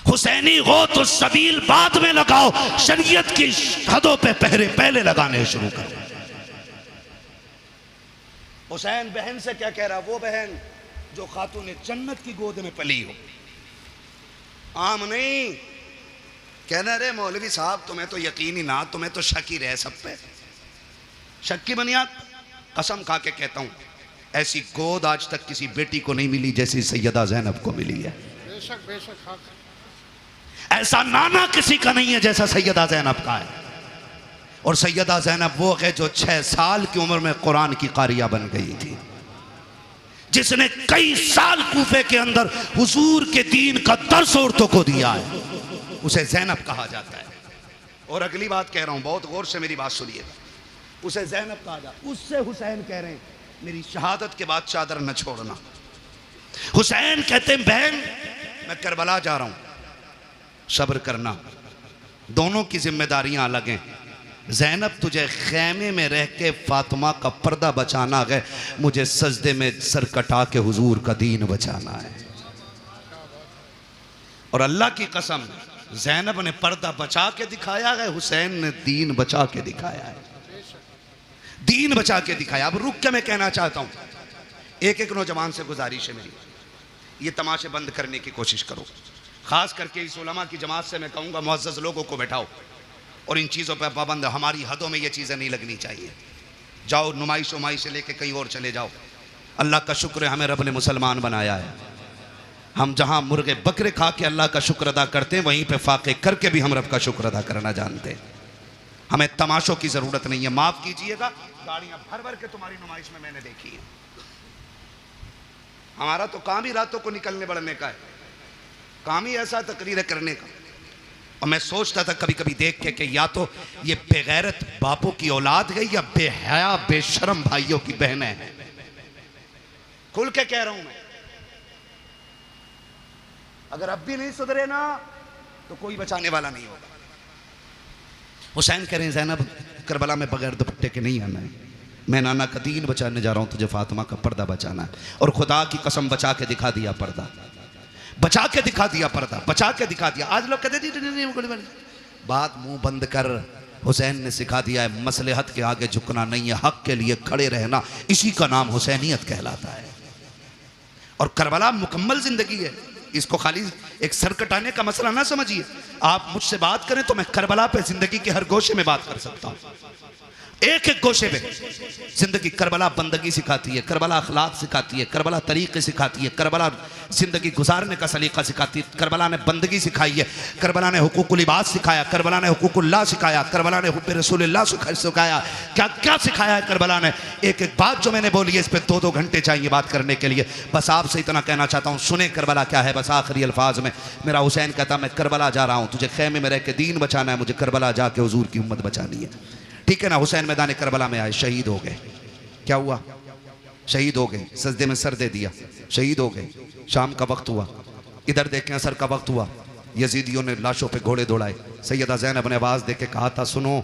[SPEAKER 1] हुसैनी हो तो सबील बाद में लगाओ, शरीयत की हदों पे पहरे पहले लगाने शुरू करो। हुसैन बहन से क्या कह रहा, वो बहन जो खातून जन्नत की गोद में पली हो, आम नहीं। कहना रे मौलवी साहब तुम्हें तो यकीन ही ना, तुम्हें तो शक ही रहे सब पे, शक की बुनियाद। कसम खा के कहता हूं ऐसी गोद आज तक किसी बेटी को नहीं मिली जैसी सैयदा ज़ैनब को मिली है।
[SPEAKER 2] बेशक बेशक हक।
[SPEAKER 1] ऐसा नाना किसी का नहीं है जैसा सैयदा ज़ैनब का है। और सैयदा ज़ैनब वो है जो 6 साल की उम्र में कुरान की कारिया बन गई थी, जिसने कई साल कूफे के अंदर हुजूर के दीन का दर्स औरतों को दिया है, उसे ज़ैनब कहा जाता है। और अगली बात कह रहा हूं, बहुत गौर से मेरी बात सुनिएगा, उसे ज़ैनब कहा जाता, उससे हुसैन कह रहे हैं मेरी शहादत के बाद चादर न छोड़ना। हुसैन कहते हैं बहन मैं करबला जा रहा हूं, सब्र करना, दोनों की जिम्मेदारियां अलग हैं। ज़ैनब तुझे खैमे में रह के फातिमा का पर्दा बचाना है, मुझे सजदे में सर कटा के हुजूर का दीन बचाना है। और अल्लाह की कसम ज़ैनब ने पर्दा बचा के दिखाया है, हुसैन ने दीन बचा के दिखाया है, दीन बचा के दिखाया। अब रुक के मैं कहना चाहता हूं, एक नौजवान से गुजारिश है मेरी, ये तमाशे बंद करने की कोशिश करो। खास करके इस उलमा की जमात से मैं कहूँगा मुअज़्ज़ज़ लोगों को बैठाओ और इन चीज़ों पर पाबंद, हमारी हदों में ये चीज़ें नहीं लगनी चाहिए। जाओ नुमाइश उमाइश से लेके कहीं और चले जाओ। अल्लाह का शुक्र है हमें रब ने मुसलमान बनाया है। हम जहाँ मुर्गे बकरे खा के अल्लाह का शुक्र अदा करते हैं, वहीं पे फाके करके भी हम रब का शुक्र अदा करना जानते हैं। हमें तमाशों की ज़रूरत नहीं है। माफ़ कीजिएगा, गाड़ियाँ भर भर के तुम्हारी नुमाइश में मैंने देखी है। हमारा तो काम ही रातों को निकलने बढ़ने का है, काम ही ऐसा तकरीर करने का। और मैं सोचता था कभी कभी देख के कि या तो ये बेगैरत बापों की औलाद है या बेहया बेशरम भाइयों की बहनें हैं। खुल के कह रहा हूं मैं, अगर अब भी नहीं सुधरे ना तो कोई बचाने वाला नहीं होगा। हुसैन कह रहे हैं ज़ैनब करबला में बगैर दुपट्टे के नहीं आना है, मैं नाना का दीन बचाने जा रहा हूं, तुझे फातिमा का पर्दा बचाना है। और खुदा की कसम बचा के दिखा दिया पर्दा, बचा के दिखा दिया पर्दा, बचा के दिखा दिया। आज लोग कहते नहीं, बात मुंह बंद कर। हुसैन ने सिखा दिया है मसलहत के आगे झुकना नहीं है, हक के लिए खड़े रहना, इसी का नाम हुसैनियत कहलाता है। और करबला मुकम्मल जिंदगी है, इसको खाली एक सर कटाने का मसला ना समझिए। आप मुझसे बात करें तो मैं करबला पे जिंदगी के हर गोशे में बात कर सकता हूं, एक एक गोशे पे जिंदगी। करबला बंदगी सिखाती है, करबला अखलाक सिखाती है, करबला तरीके सिखाती है, करबला जिंदगी गुजारने का सलीका सिखाती है, करबला ने बंदगी सिखाई है, करबला ने हुकूकुल इबाद सिखाया, करबला ने हुकूकुल्लाह सिखाया, करबला ने हुब्बे रसूलुल्लाह सिखाया, क्या क्या सिखाया है करबला ने। एक एक बात जो मैंने बोली है इस पर 2-2 घंटे चाहिए बात करने के लिए। बस आपसे इतना कहना चाहता हूँ, सुने करबला क्या है। बस आखिरी अल्फाज में मेरा हुसैन कहता मैं करबला जा रहा हूँ, तुझे खैमे में रह के दीन बचाना है, मुझे करबला जाके हुजूर की उम्मत बचानी है। ठीक है ना। हुसैन मैदान करबला में आए, शहीद हो गए। क्या हुआ? शहीद हो गए, सजदे में सर दे दिया, शहीद हो गए। शाम का वक्त हुआ, इधर देखें असर का वक्त हुआ, यजीदियों ने लाशों पे घोड़े दौड़ाए। सैयदा ज़ैनब ने आवाज़ दे के कहा था सुनो,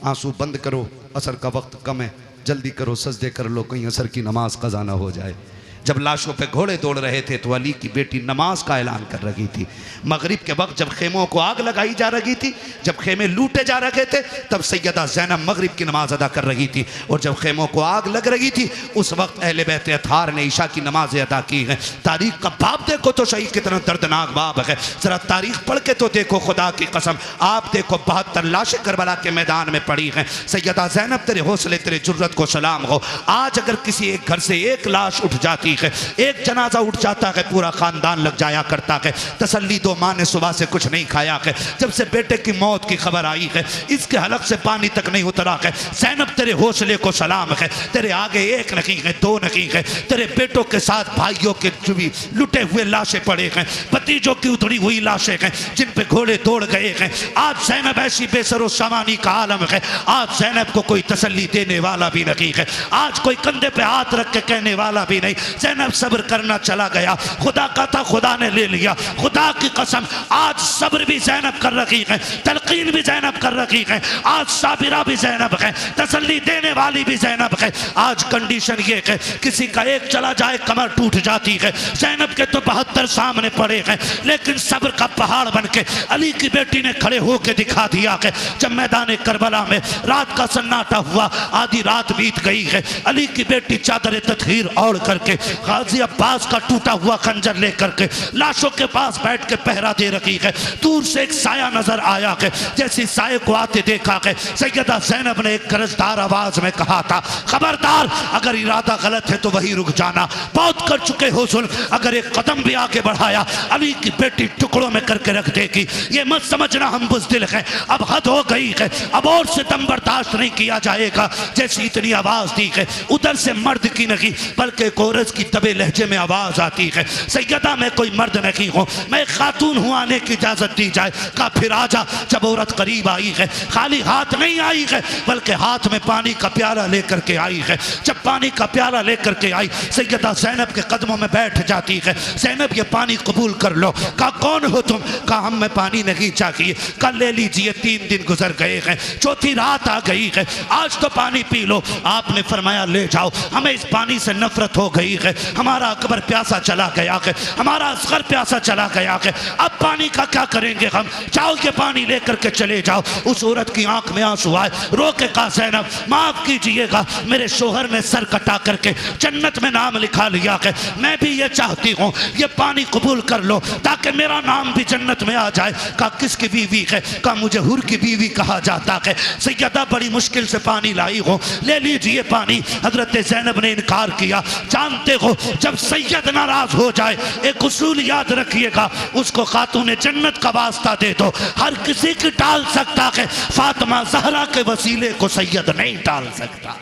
[SPEAKER 1] आंसू बंद करो, असर का वक्त कम है, जल्दी करो सजदे कर लो, कहीं असर की नमाज कज़ा ना हो जाए। जब लाशों पे घोड़े दौड़ रहे थे तो अली की बेटी नमाज का ऐलान कर रही थी। मगरिब के वक्त जब खेमों को आग लगाई जा रही थी, जब खेमे लूटे जा रहे थे, तब सैयदा ज़ैनब मगरिब की नमाज अदा कर रही थी। और जब खेमों को आग लग रही थी उस वक्त अहले बैत अतार ने ईशा की नमाज़ें अदा की हैं। तारीख का बाप देखो तो सही कितना दर्दनाक बाप है। ज़रा तारीख पढ़ के तो देखो, खुदा की कसम आप देखो 72 लाशें करबला के मैदान में पड़ी हैं। सैयदा ज़ैनब तेरे हौसले तेरे जुर्रत को सलाम हो। आज अगर किसी एक घर से एक लाश उठ जाती है, एक जनाजा उठ जाता है, पूरा खानदान लग जाया करता है। तसल्ली दो, माँ ने सुबह से कुछ नहीं खाया है। जब से बेटे की मौत की खबर आई है इसके हलक से पानी तक नहीं उतरा है। ज़ैनब तेरे हौसले को सलाम है। तेरे आगे एक नहीं है, दो नहीं है, तेरे बेटों के साथ भाइयों के भी लुटे हुए लाशें पड़े हैं, भतीजों की उधड़ी हुई लाशें हैं जिन पे घोड़े दौड़ गए हैं। आज ज़ैनब ऐसी बेसरो सामानी का आलम है। आज ज़ैनब को कोई तसल्ली देने वाला भी नहीं है। आज कोई कंधे पे हाथ रख के कहने वाला भी नहीं। ज़ैनब सब्र करना चला गया, खुदा का था खुदा ने ले लिया। खुदा की कसम आज सब्र भी ज़ैनब कर रही है, तलकीन भी ज़ैनब कर रही है। आज साबिरा भी ज़ैनब है, तसल्ली देने वाली भी ज़ैनब है। आज कंडीशन ये है किसी का एक चला जाए कमर टूट जाती है। ज़ैनब के तो 72 सामने पड़े हैं, लेकिन सब्र का पहाड़ बन के अली की बेटी ने खड़े होकर दिखा दिया है। जब मैदान करबला में रात का सन्नाटा हुआ, आधी रात बीत गई है, अली की बेटी चादर तत्हीर ओढ़ करके गाजी अब्बास का टूटा हुआ खंजर लेकर के लाशों के पास बैठ के पहरा दे रही है। दूर से एक साया नजर आया है, जैसे साये को आते देखा है सैयदा ज़ैनब ने एक गरजदार आवाज में कहा था, खबरदार अगर इरादा गलत है तो वही रुक जाना। बहुत कर चुके हो जुल्म, अगर एक कदम भी आगे बढ़ाया अली की बेटी टुकड़ों में करके रख देगी। ये मत समझना हम बुज़दिल हैं, अब हद हो गई है, अब और सितम बर्दाश्त नहीं किया जाएगा। जैसी इतनी आवाज दी है उधर से मर्द की नहीं बल्कि कोरस की तबे लहजे में आवाज आती है, सैयदा मैं कोई मर्द नहीं हूँ, मैं खातून हूँ, आने की इजाजत दी जाए। कहा फिर आजा। जब औरत करीब आई है खाली हाथ नहीं आई है बल्कि हाथ में पानी का प्याला लेकर के आई है। जब पानी का प्याला लेकर के आई सैयदा ज़ैनब के कदमों में बैठ जाती है। ज़ैनब ये पानी कबूल कर लो। कहा कौन हो तुम? कहा हम में पानी नहीं चाहिए। कल ले लीजिए, 3 दिन गुजर गए हैं, चौथी रात आ गई है, आज तो पानी पी लो। आपने फरमाया ले जाओ, हमें इस पानी से नफरत हो गई है, हमारा अकबर प्यासा चला गया है, हमारा असगर प्यासा चला गया है, अब पानी का क्या करेंगे हम? जाओ ये पानी लेकर के चले जाओ। उस औरत की आंख में आंसू आए, रो के कहा ज़ैनब माफ कीजिएगा, मेरे शोहर ने सर कटा करके जन्नत में नाम लिखा लिया है, मैं भी ये चाहती हूँ ये पानी कबूल कर लो ताकि मेरा नाम भी जन्नत में आ जाए। कहा किसकी बीवी है? कहा मुझे हुर की बीवी कहा जाता है। सैयदा बड़ी मुश्किल से पानी लाई हो, ले लीजिए पानी। हजरत ज़ैनब ने इनकार किया। जानते हो जब सैयद नाराज हो जाए एक उसूल याद रखिएगा, उसको खातून जन्नत का वास्ता दे दो। हर किसी की टाल सकता है, फातिमा ज़हरा के वसीले को सैयद नहीं टाल सकता।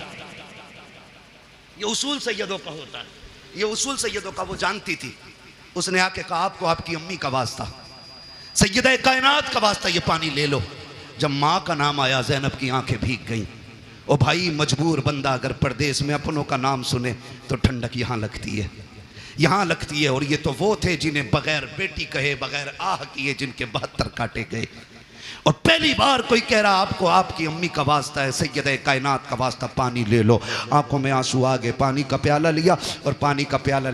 [SPEAKER 1] ये उसूल सैयदों का होता है, ये उसूल सैयदों का वो जानती थी। उसने आके कहा आपको आपकी अम्मी का वास्ता, सैयदा कायनात का वास्ता ये पानी ले लो। जब माँ का नाम आया ज़ैनब की आंखें भीग गईं। ओ भाई मजबूर बंदा अगर परदेश में अपनों का नाम सुने तो ठंडक यहाँ लगती है, यहाँ लगती है। और ये तो वो थे जिन्हें बगैर बेटी कहे बगैर आह किए जिनके 72 काटे गए। और पहली बार कोई कह रहा आपको आपकी अम्मी का वास्ता है, सैयदा कायनात का वास्ता, पानी ले लो। आंखों में आंसू आ गए, पानी का प्याला लिया और पानी का प्याला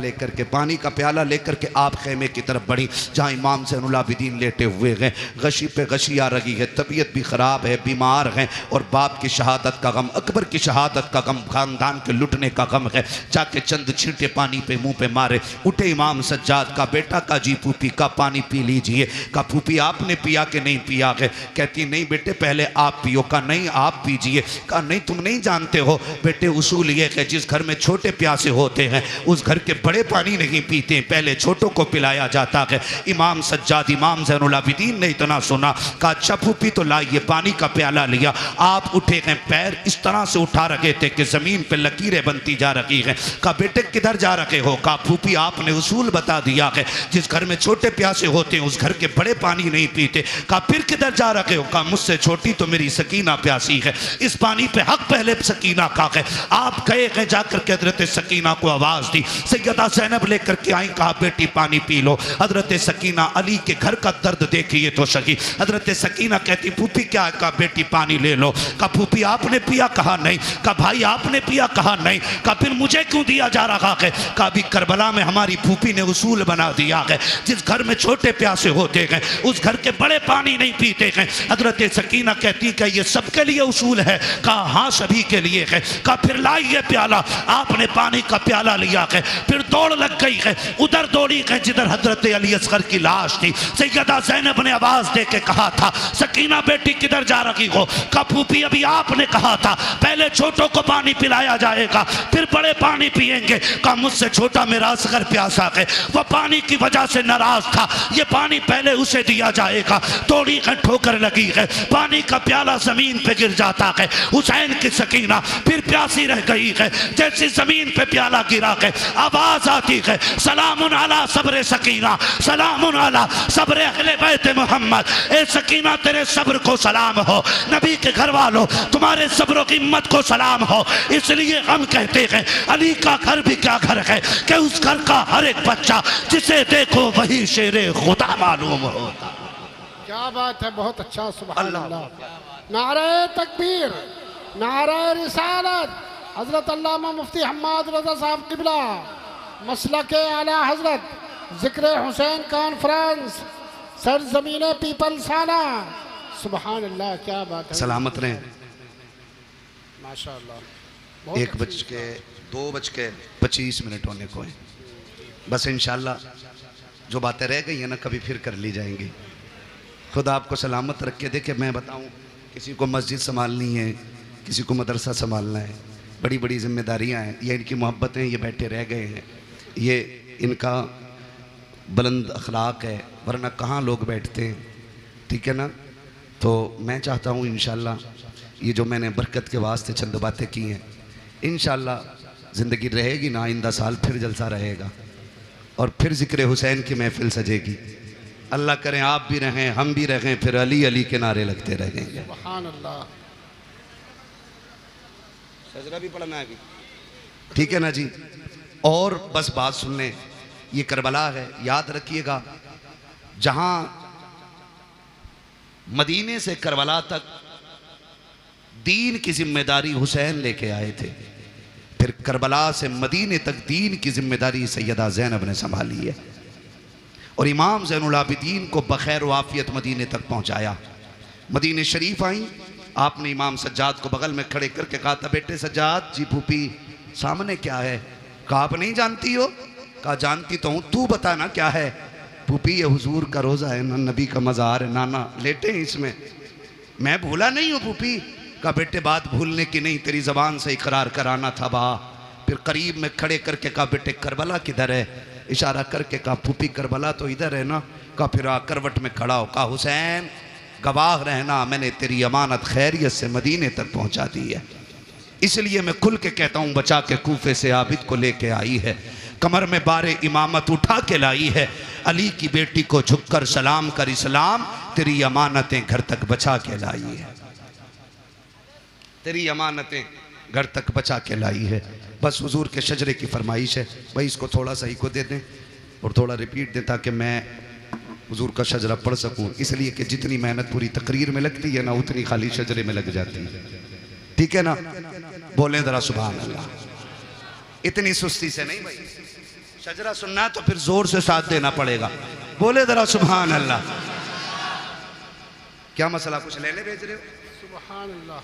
[SPEAKER 1] लेकर के आप खेमे की तरफ बढ़ी जहाँ इमाम ज़ैनुल आबिदीन लेटे हुए हैं। गशी पे गशी आ रही है, तबीयत भी ख़राब है, बीमार हैं और बाप की शहादत का गम, अकबर की शहादत का गम, खानदान के लुटने का गम है। जाके चंद छींटे पानी पे मुँह पे मारे। उठे इमाम सज्जाद का बेटा का जी फूफी का पानी पी लीजिए। का फूफी आपने पिया कि नहीं पिया है? कहती नहीं बेटे पहले आप पियो। का नहीं आप पीजिए। का नहीं तुम नहीं जानते हो बेटे उसूल ये है जिस घर में छोटे प्यासे होते हैं उस घर के बड़े पानी नहीं पीते, पहले छोटों को पिलाया जाता है। इमाम सज्जाद इमाम ज़ैनुल आबिदीन ने इतना सुना, कहा अच्छा फूफी तो लाइए। पानी का प्याला लिया। आप उठे हैं, पैर इस तरह से उठा रखे थे कि ज़मीन पे लकीरें बनती जा रही हैं। कहा बेटे किधर जा रखे हो? कहा फूफी आपने उसूल बता दिया है जिस घर में छोटे प्यासे होते हैं उस घर के बड़े पानी नहीं पीते। कहा फिर किधर जा रखे हो? कहा मुझसे छोटी तो मेरी सकीना प्यासी है, इस पानी पे हक पहले सकीना का है। आप गए हैं जाकर के हजरत सकीना को आवाज दी, सैयदा ज़ैनब लेकर के आई, कहा बेटी पानी पी लो। हजरत सकीना अली के घर का दर्द देखिए तो सही। हजरत सकीना कहती फूफी क्या है? कहा बेटी पानी ले लो। कहा फूफी आपने पिया? कहा नहीं। कहा भाई आपने पिया? कहा नहीं। कहा फिर मुझे क्यों दिया जा रहा है? कहा अभी करबला में हमारी फूफी ने उसूल बना दिया है, जिस घर में छोटे प्यासे होते हैं उस घर के बड़े पानी नहीं पीते हैं। हजरत सकीना कहती कि ये सबके लिए उसूल है? कहा हाँ सभी के लिए है। कहा फिर लाइए प्याला। आपने पानी का प्याला लिया है, फिर दौड़ लग गई है, उधर दौड़ी है जिधर हजरत अली असगर की लाश थी। सैयदा ज़ैनब ने आवाज दे के कहा था सकीना बेटी किधर जा रही हो? कहा फूफी अभी आपने कहा था पहले छोटों को पानी पिलाया जाएगा फिर बड़े पानी पिएंगे। कहा मुझसे छोटा मेरा असगर प्यासा है, वह पानी की वजह से नाराज था, ये पानी पहले उसे दिया जाएगा। दौड़ी है, ठोकर लगी है, पानी का प्याला जमीन पे गिर जाता है। हुसैन की सकीना फिर प्यासी रह गई है। जैसे जमीन पे प्याला गिरा है आवाज आती है सलामुन अला सब्र सकीना, सलामुन अला सब्र अहले बैत मोहम्मद। ए सकीना तेरे सब्र को सलाम हो, नबी के घर वालों तुम्हारे सब्र की हिम्मत को सलाम हो। इसलिए हम कहते हैं अली का घर भी क्या घर है कि उस घर का हर एक बच्चा जिसे देखो वही शेरे खुदा मालूम होता।
[SPEAKER 2] क्या बात है, बहुत अच्छा, सुभान अल्लाह। नारे तकबीर, नारे रिसालत, हजरत अल्लामा मुफ्ती हम्माद रजा साहब किबला, मसलके आला हजरत, जिक्र हुसैन कॉन्फ्रेंस, सरजमीन पीपल साना। सुभान अल्लाह, क्या बात है।
[SPEAKER 1] सलामत रहें।
[SPEAKER 2] माशाअल्लाह।
[SPEAKER 1] 1:02:25 होने को है। बस इंशाल्लाह जो बातें रह गई हैं ना कभी फिर कर ली जाएंगी। खुदा आपको सलामत रख के देखे। मैं बताऊं किसी को मस्जिद संभालनी है, किसी को मदरसा संभालना है, बड़ी बड़ी जिम्मेदारियां हैं। ये इनकी मोहब्बतें, ये बैठे रह गए हैं, ये इनका बुलंद अखलाक है, वरना कहाँ लोग बैठते हैं। ठीक है ना? तो मैं चाहता हूँ इंशाल्लाह ये जो मैंने बरकत के वास्ते चंद बातें की हैं, इंशाल्लाह ज़िंदगी रहेगी ना, आइंदा साल फिर जलसा रहेगा और फिर ज़िक्र हुसैन की महफिल सजेगी। अल्लाह करें आप भी रहें, हम भी रहें, फिर अली अली के नारे लगते रहेंगे।
[SPEAKER 2] सुभान अल्लाह।
[SPEAKER 1] सजरा भी पढ़ना है अभी, ठीक है ना जी? और बस बात सुनने, ये करबला है, याद रखिएगा। जहां मदीने से करबला तक दीन की जिम्मेदारी हुसैन लेके आए थे, फिर करबला से मदीने तक दीन की जिम्मेदारी सैयदा ज़ैनब ने संभाली है और इमाम ज़ैनुल आबिदीन को बखैर वाफियत मदीने तक पहुंचाया। मदीने शरीफ आई, आपने इमाम सज्जाद को बगल में खड़े करके कहा था बेटे सज्जाद जी फूफी सामने क्या है? कहा आप नहीं जानती हो? कहा जानती तो हूँ, तू बता ना क्या है? फूफी ये हुजूर का रोज़ा है ना, नबी का मज़ार है, नाना लेटे हैं इसमें। मैं भूला नहीं हूँ फूफी। कहा बेटे बात भूलने की नहीं, तेरी ज़बान से इकरार कराना था बा। फिर करीब में खड़े करके कहा बेटे करबला किधर है? इशारा करके कहा फूफी करबला तो इधर है ना। कहा फिर करवट में खड़ा हो, कहा हुसैन गवाह रहना, मैंने तेरी अमानत खैरियत से मदीने तक पहुंचा दी है, इसलिए मैं खुल के कहता हूँ बचा के कूफे से आबिद को लेके आई है, कमर में बारे इमामत उठा के लाई है, अली की बेटी को झुककर सलाम कर इस्लाम, तेरी अमानतें घर तक बचा के लाई है, तेरी अमानतें घर तक बचा के लाई है। बस हुजूर के शजरे की फरमाइश है भाई, इसको थोड़ा सा ही को दे दें और थोड़ा रिपीट दें ताकि मैं हुजूर का शजरा पढ़ सकूं, इसलिए कि जितनी मेहनत पूरी तकरीर में लगती है ना उतनी खाली शजरे में लग जाती है। ठीक है ना? बोलें ज़रा सुभान अल्लाह। इतनी सुस्ती से नहीं भाई, शजरा सुनना तो फिर जोर से साथ देना पड़ेगा। बोले ज़रा सुभान अल्लाह। क्या मसला, कुछ लेने भेज रहे हो?
[SPEAKER 2] सुभान अल्लाह।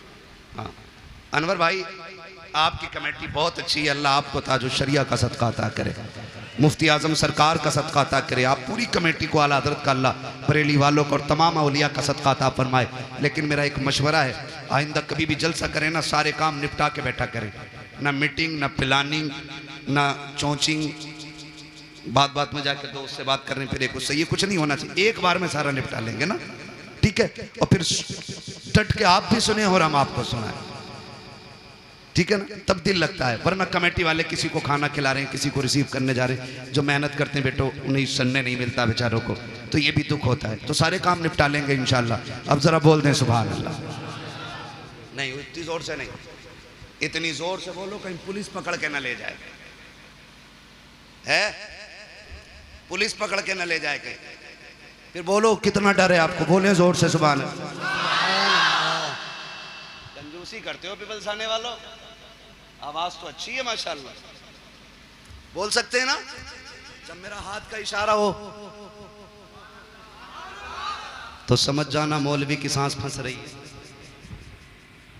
[SPEAKER 1] हाँ अनवर भाई आपकी कमेटी बहुत अच्छी है, अल्लाह आपको ताजो शरिया का सदका अता करे, मुफ्ती आजम सरकार का सदका अता करे, आप पूरी कमेटी को आला हज़रत का अल्लाह बरेली वालों को और तमाम औलिया का सदका अता फरमाए। लेकिन मेरा एक मशवरा है, आइंदा कभी भी जलसा करें ना सारे काम निपटा के बैठा करें, ना मीटिंग ना प्लानिंग ना चौचिंग, बात बात में जाकर दोस्त से बात करने फिर एक उससे, ये कुछ नहीं होना चाहिए, एक बार में सारा निपटा लेंगे ना, ठीक है? और फिर डट के आप भी सुने और हम आपको सुनाएं, ठीक है ना? तब दिल लगता है, वरना कमेटी वाले किसी को खाना खिला रहे हैं, किसी को रिसीव करने जा रहे हैं, जो मेहनत करते हैं बेटो उन्हें सन्ने नहीं मिलता बेचारों को, तो ये भी दुख होता है। तो सारे काम निपटा लेंगे इंशाल्लाह। अब ज़रा बोल दें सुभान अल्लाह। नहीं इतनी ज़ोर से नहीं, इतनी ज़ोर से बोलो कहीं पुलिस पकड़ के न ले जाए, है पुलिस पकड़ के न ले जाए कहीं। फिर बोलो कितना डर है आपको, बोले ज़ोर से सुभान अल्लाह। कंजूसी करते हो पीपल्स आने वालों, आवाज़ तो अच्छी है माशाल्लाह, बोल सकते हैं ना। जब मेरा हाथ का इशारा हो तो समझ जाना मौलवी की सांस फंस रही है।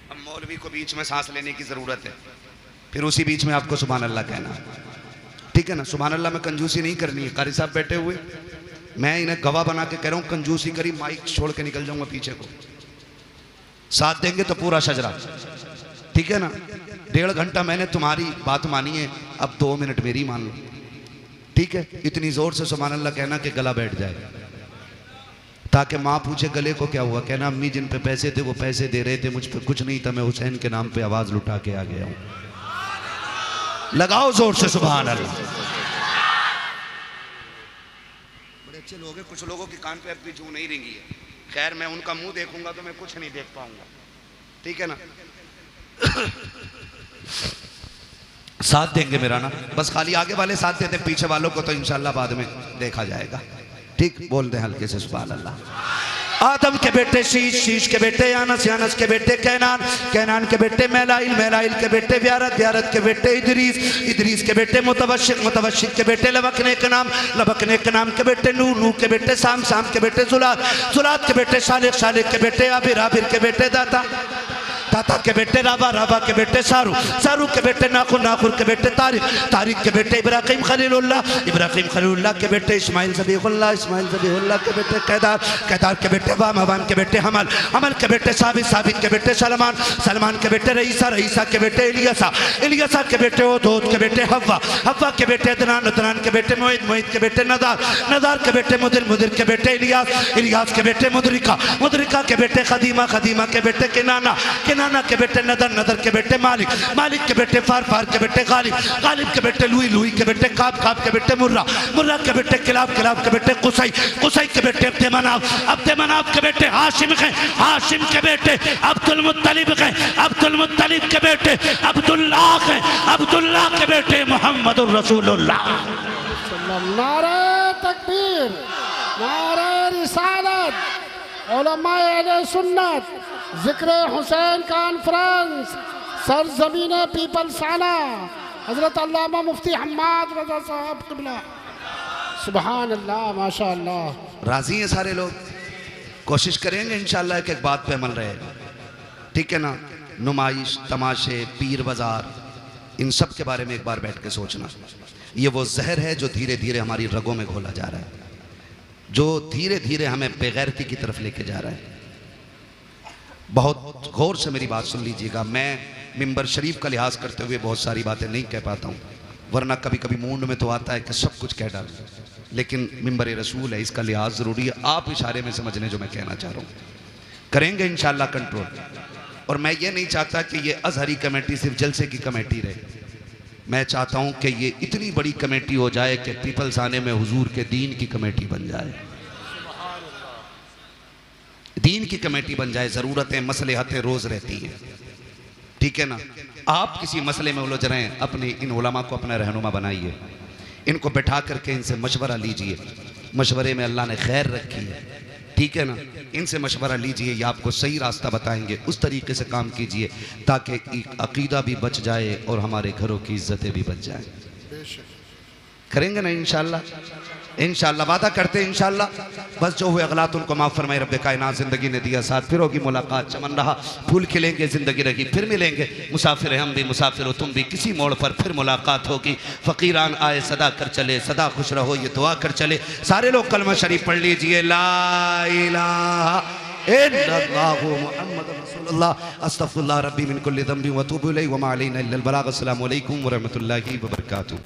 [SPEAKER 1] अब मौलवी को बीच में सांस लेने की जरूरत है, फिर उसी बीच में आपको सुभान अल्लाह कहना, ठीक है ना। सुभान अल्लाह में कंजूसी नहीं करनी है। कारी साहब बैठे हुए, मैं इन्हें गवाह बना के कह रहा हूं, कंजूसी करी माइक छोड़ के निकल जाऊंगा पीछे को। साथ देंगे तो पूरा शजरा, ठीक है ना। 1.5 घंटा मैंने तुम्हारी बात मानी है, अब 2 मिनट मेरी मान लो, ठीक है। इतनी जोर से सुभान अल्लाह कहना कि गला बैठ जाए, ताकि माँ पूछे गले को क्या हुआ, कहना अम्मी जिन पे पैसे थे वो पैसे दे रहे थे, मुझ पे कुछ नहीं था, मैं हुसैन के नाम पे आवाज लुटा के आ गया हूं। लगाओ जोर से सुभान अल्लाह। बड़े अच्छे लोग हैं, कुछ लोगों के कान पे अब भी जू नहीं रेंगी है। खैर मैं उनका मुंह देखूंगा तो मैं कुछ नहीं देख पाऊंगा, ठीक है ना। साथ देंगे मेरा ना, बस खाली आगे वाले साथ देते, पीछे वालों को तो इंशाल्लाह बाद में देखा जाएगा, ठीक। बोल दे हल्के से सुभान अल्लाह। आदम के बेटे शीश, शीश के बेटे यानस, यानस के बेटे कैनान, कैनान के बेटे मैलाइल, मैलाइल के बेटे व्यारत, व्यारत के बेटे इदरीस, इदरीस के बेटे मुतवशिक, मुतवशिक के बेटे लबकने के नाम, लबकने के नाम के बेटे नूह, नूह के बेटे साम, साम के बेटे जुलात, जुलात के बेटे सालिक, सालिक के बेटे आबिर, आबिर के बेटे दाता, दाता के बेटे राबा, राबा के बेटे सारू, सारू के बेटे नाखुर, नाखुर के बेटे तारिक, तारिक के बेटे इब्राहिम खलीलुल्लाह, इब्राहिम खलीलुल्लाह के बेटे इस्माइल ज़बीहुल्लाह, इस्माइल ज़बीहुल्लाह के बेटे कैदार, कैदार के बेटे वाम, वाम के बेटे हमल, हमल के बेटे साबित, साबित के बेटे सलमान, सलमान के बेटे रईसा, रईसा के बेटे इलियासा, इलियासा के बेटे ओदोद के बेटे हव्वा, हव्वा के बेटे अदनान, अदनान के बेटे मोइद, मोइद के बेटे नदार, नदार के बेटे मुदिर, मुदिर के बेटे इलियास, इलियास के बेटे मुदरिका, मुदरिका के बेटे खदीमा, खदीमा के बेटे किनाना, किनाना के बेटे नदर, नदर के बेटे मालिक, मालिक के बेटे फार, फार के बेटे गालिब, गालिब के बेटे लुई, लुई के बेटे काब, काब के बेटे मुर्रा, मुर्रा के बेटे किलाब, किलाब के बेटे कुसई, कुसई के बेटे अब्दे मनाफ, अब्दे मनाफ के बेटे हाशिम हैं, हाशिम के बेटे अब्दुल मुत्तलिब हैं, अब्दुल मुत्तलिब के बेटे अब्दुल्लाह हैं, अब्दुल्लाह के बेटे मोहम्मदुर रसूलुल्लाह।
[SPEAKER 2] नारे तकबीर, नारे रिसालत, उलमाए अहले सुन्नत, जिक्र हुसैन कॉन्फ्रेंस, सरजमीन पीपल्स आना, हजरत अल्लामा मुफ्ती हम्माद रजा साहब क़िबला। सुभान अल्लाह, माशा अल्लाह।
[SPEAKER 1] राजी हैं सारे लोग, कोशिश करेंगे इंशाल्लाह एक बात पे अमल रहे, ठीक है ना। नुमाइश, तमाशे, पीर बाजार, इन सब के बारे में एक बार बैठ के सोचना। ये वो जहर है जो धीरे धीरे हमारी रगों में घोला जा रहा है, जो धीरे धीरे हमें बेगैरती की तरफ लेके जा रहा है। बहुत गौर से मेरी बात सुन लीजिएगा। मैं मिंबर शरीफ का लिहाज करते हुए बहुत सारी बातें नहीं कह पाता हूँ, वरना कभी कभी मूड में तो आता है कि सब कुछ कह डालूं, लेकिन मिंबर रसूल है, इसका लिहाज ज़रूरी है। आप इशारे में समझ लें जो मैं कहना चाह रहा हूँ। करेंगे इंशाल्लाह कंट्रोल। और मैं ये नहीं चाहता कि ये अजहरी कमेटी सिर्फ जलसे की कमेटी रहे, मैं चाहता हूँ कि ये इतनी बड़ी कमेटी हो जाए कि पीपल्स आने में हुजूर के दीन की कमेटी बन जाए, दीन की कमेटी बन जाए। ज़रूरतें, मसलहतें रोज़ रहती हैं, ठीक है ना। आप किसी मसले में उलझ रहे हैं, अपने इन उलमा को अपना रहनुमा बनाइए, इनको बैठा करके इनसे मशवरा लीजिए। मशवरे में अल्लाह ने खैर रखी है, ठीक है ना। इनसे मशवरा लीजिए, ये आपको सही रास्ता बताएंगे, उस तरीके से काम कीजिए ताकि अकीदा भी बच जाए और हमारे घरों की इज्जतें भी बच जाएं। करेंगे ना इंशाल्लाह, इंशाल्लाह वादा करते हैं इंशाल्लाह। बस जो हुए अगलात उनको माफ़ फरमाए रब्बे कायनात। ज़िंदगी ने दिया साथ, फिर होगी मुलाकात, चमन रहा फूल खिलेंगे, ज़िंदगी रही फिर मिलेंगे। मुसाफिर हम भी, मुसाफिर हो तुम भी, किसी मोड़ पर फिर मुलाकात होगी। फ़कीरान आए सदा कर चले, सदा खुश रहो ये दुआ कर चले। सारे लोग कलमा शरीफ पढ़ लीजिए, ला इलाहा इल्लल्लाहु मुहम्मदुर रसूलुल्लाह, अस्तगफिरुल्लाह रब्बी मिन कुल्लि ज़ंबि व अतूबु इलैहि व मा अलैना इल्लल बलाग। अस्सलामु अलैकुम व रहमतुल्लाहि व बरकातुहू।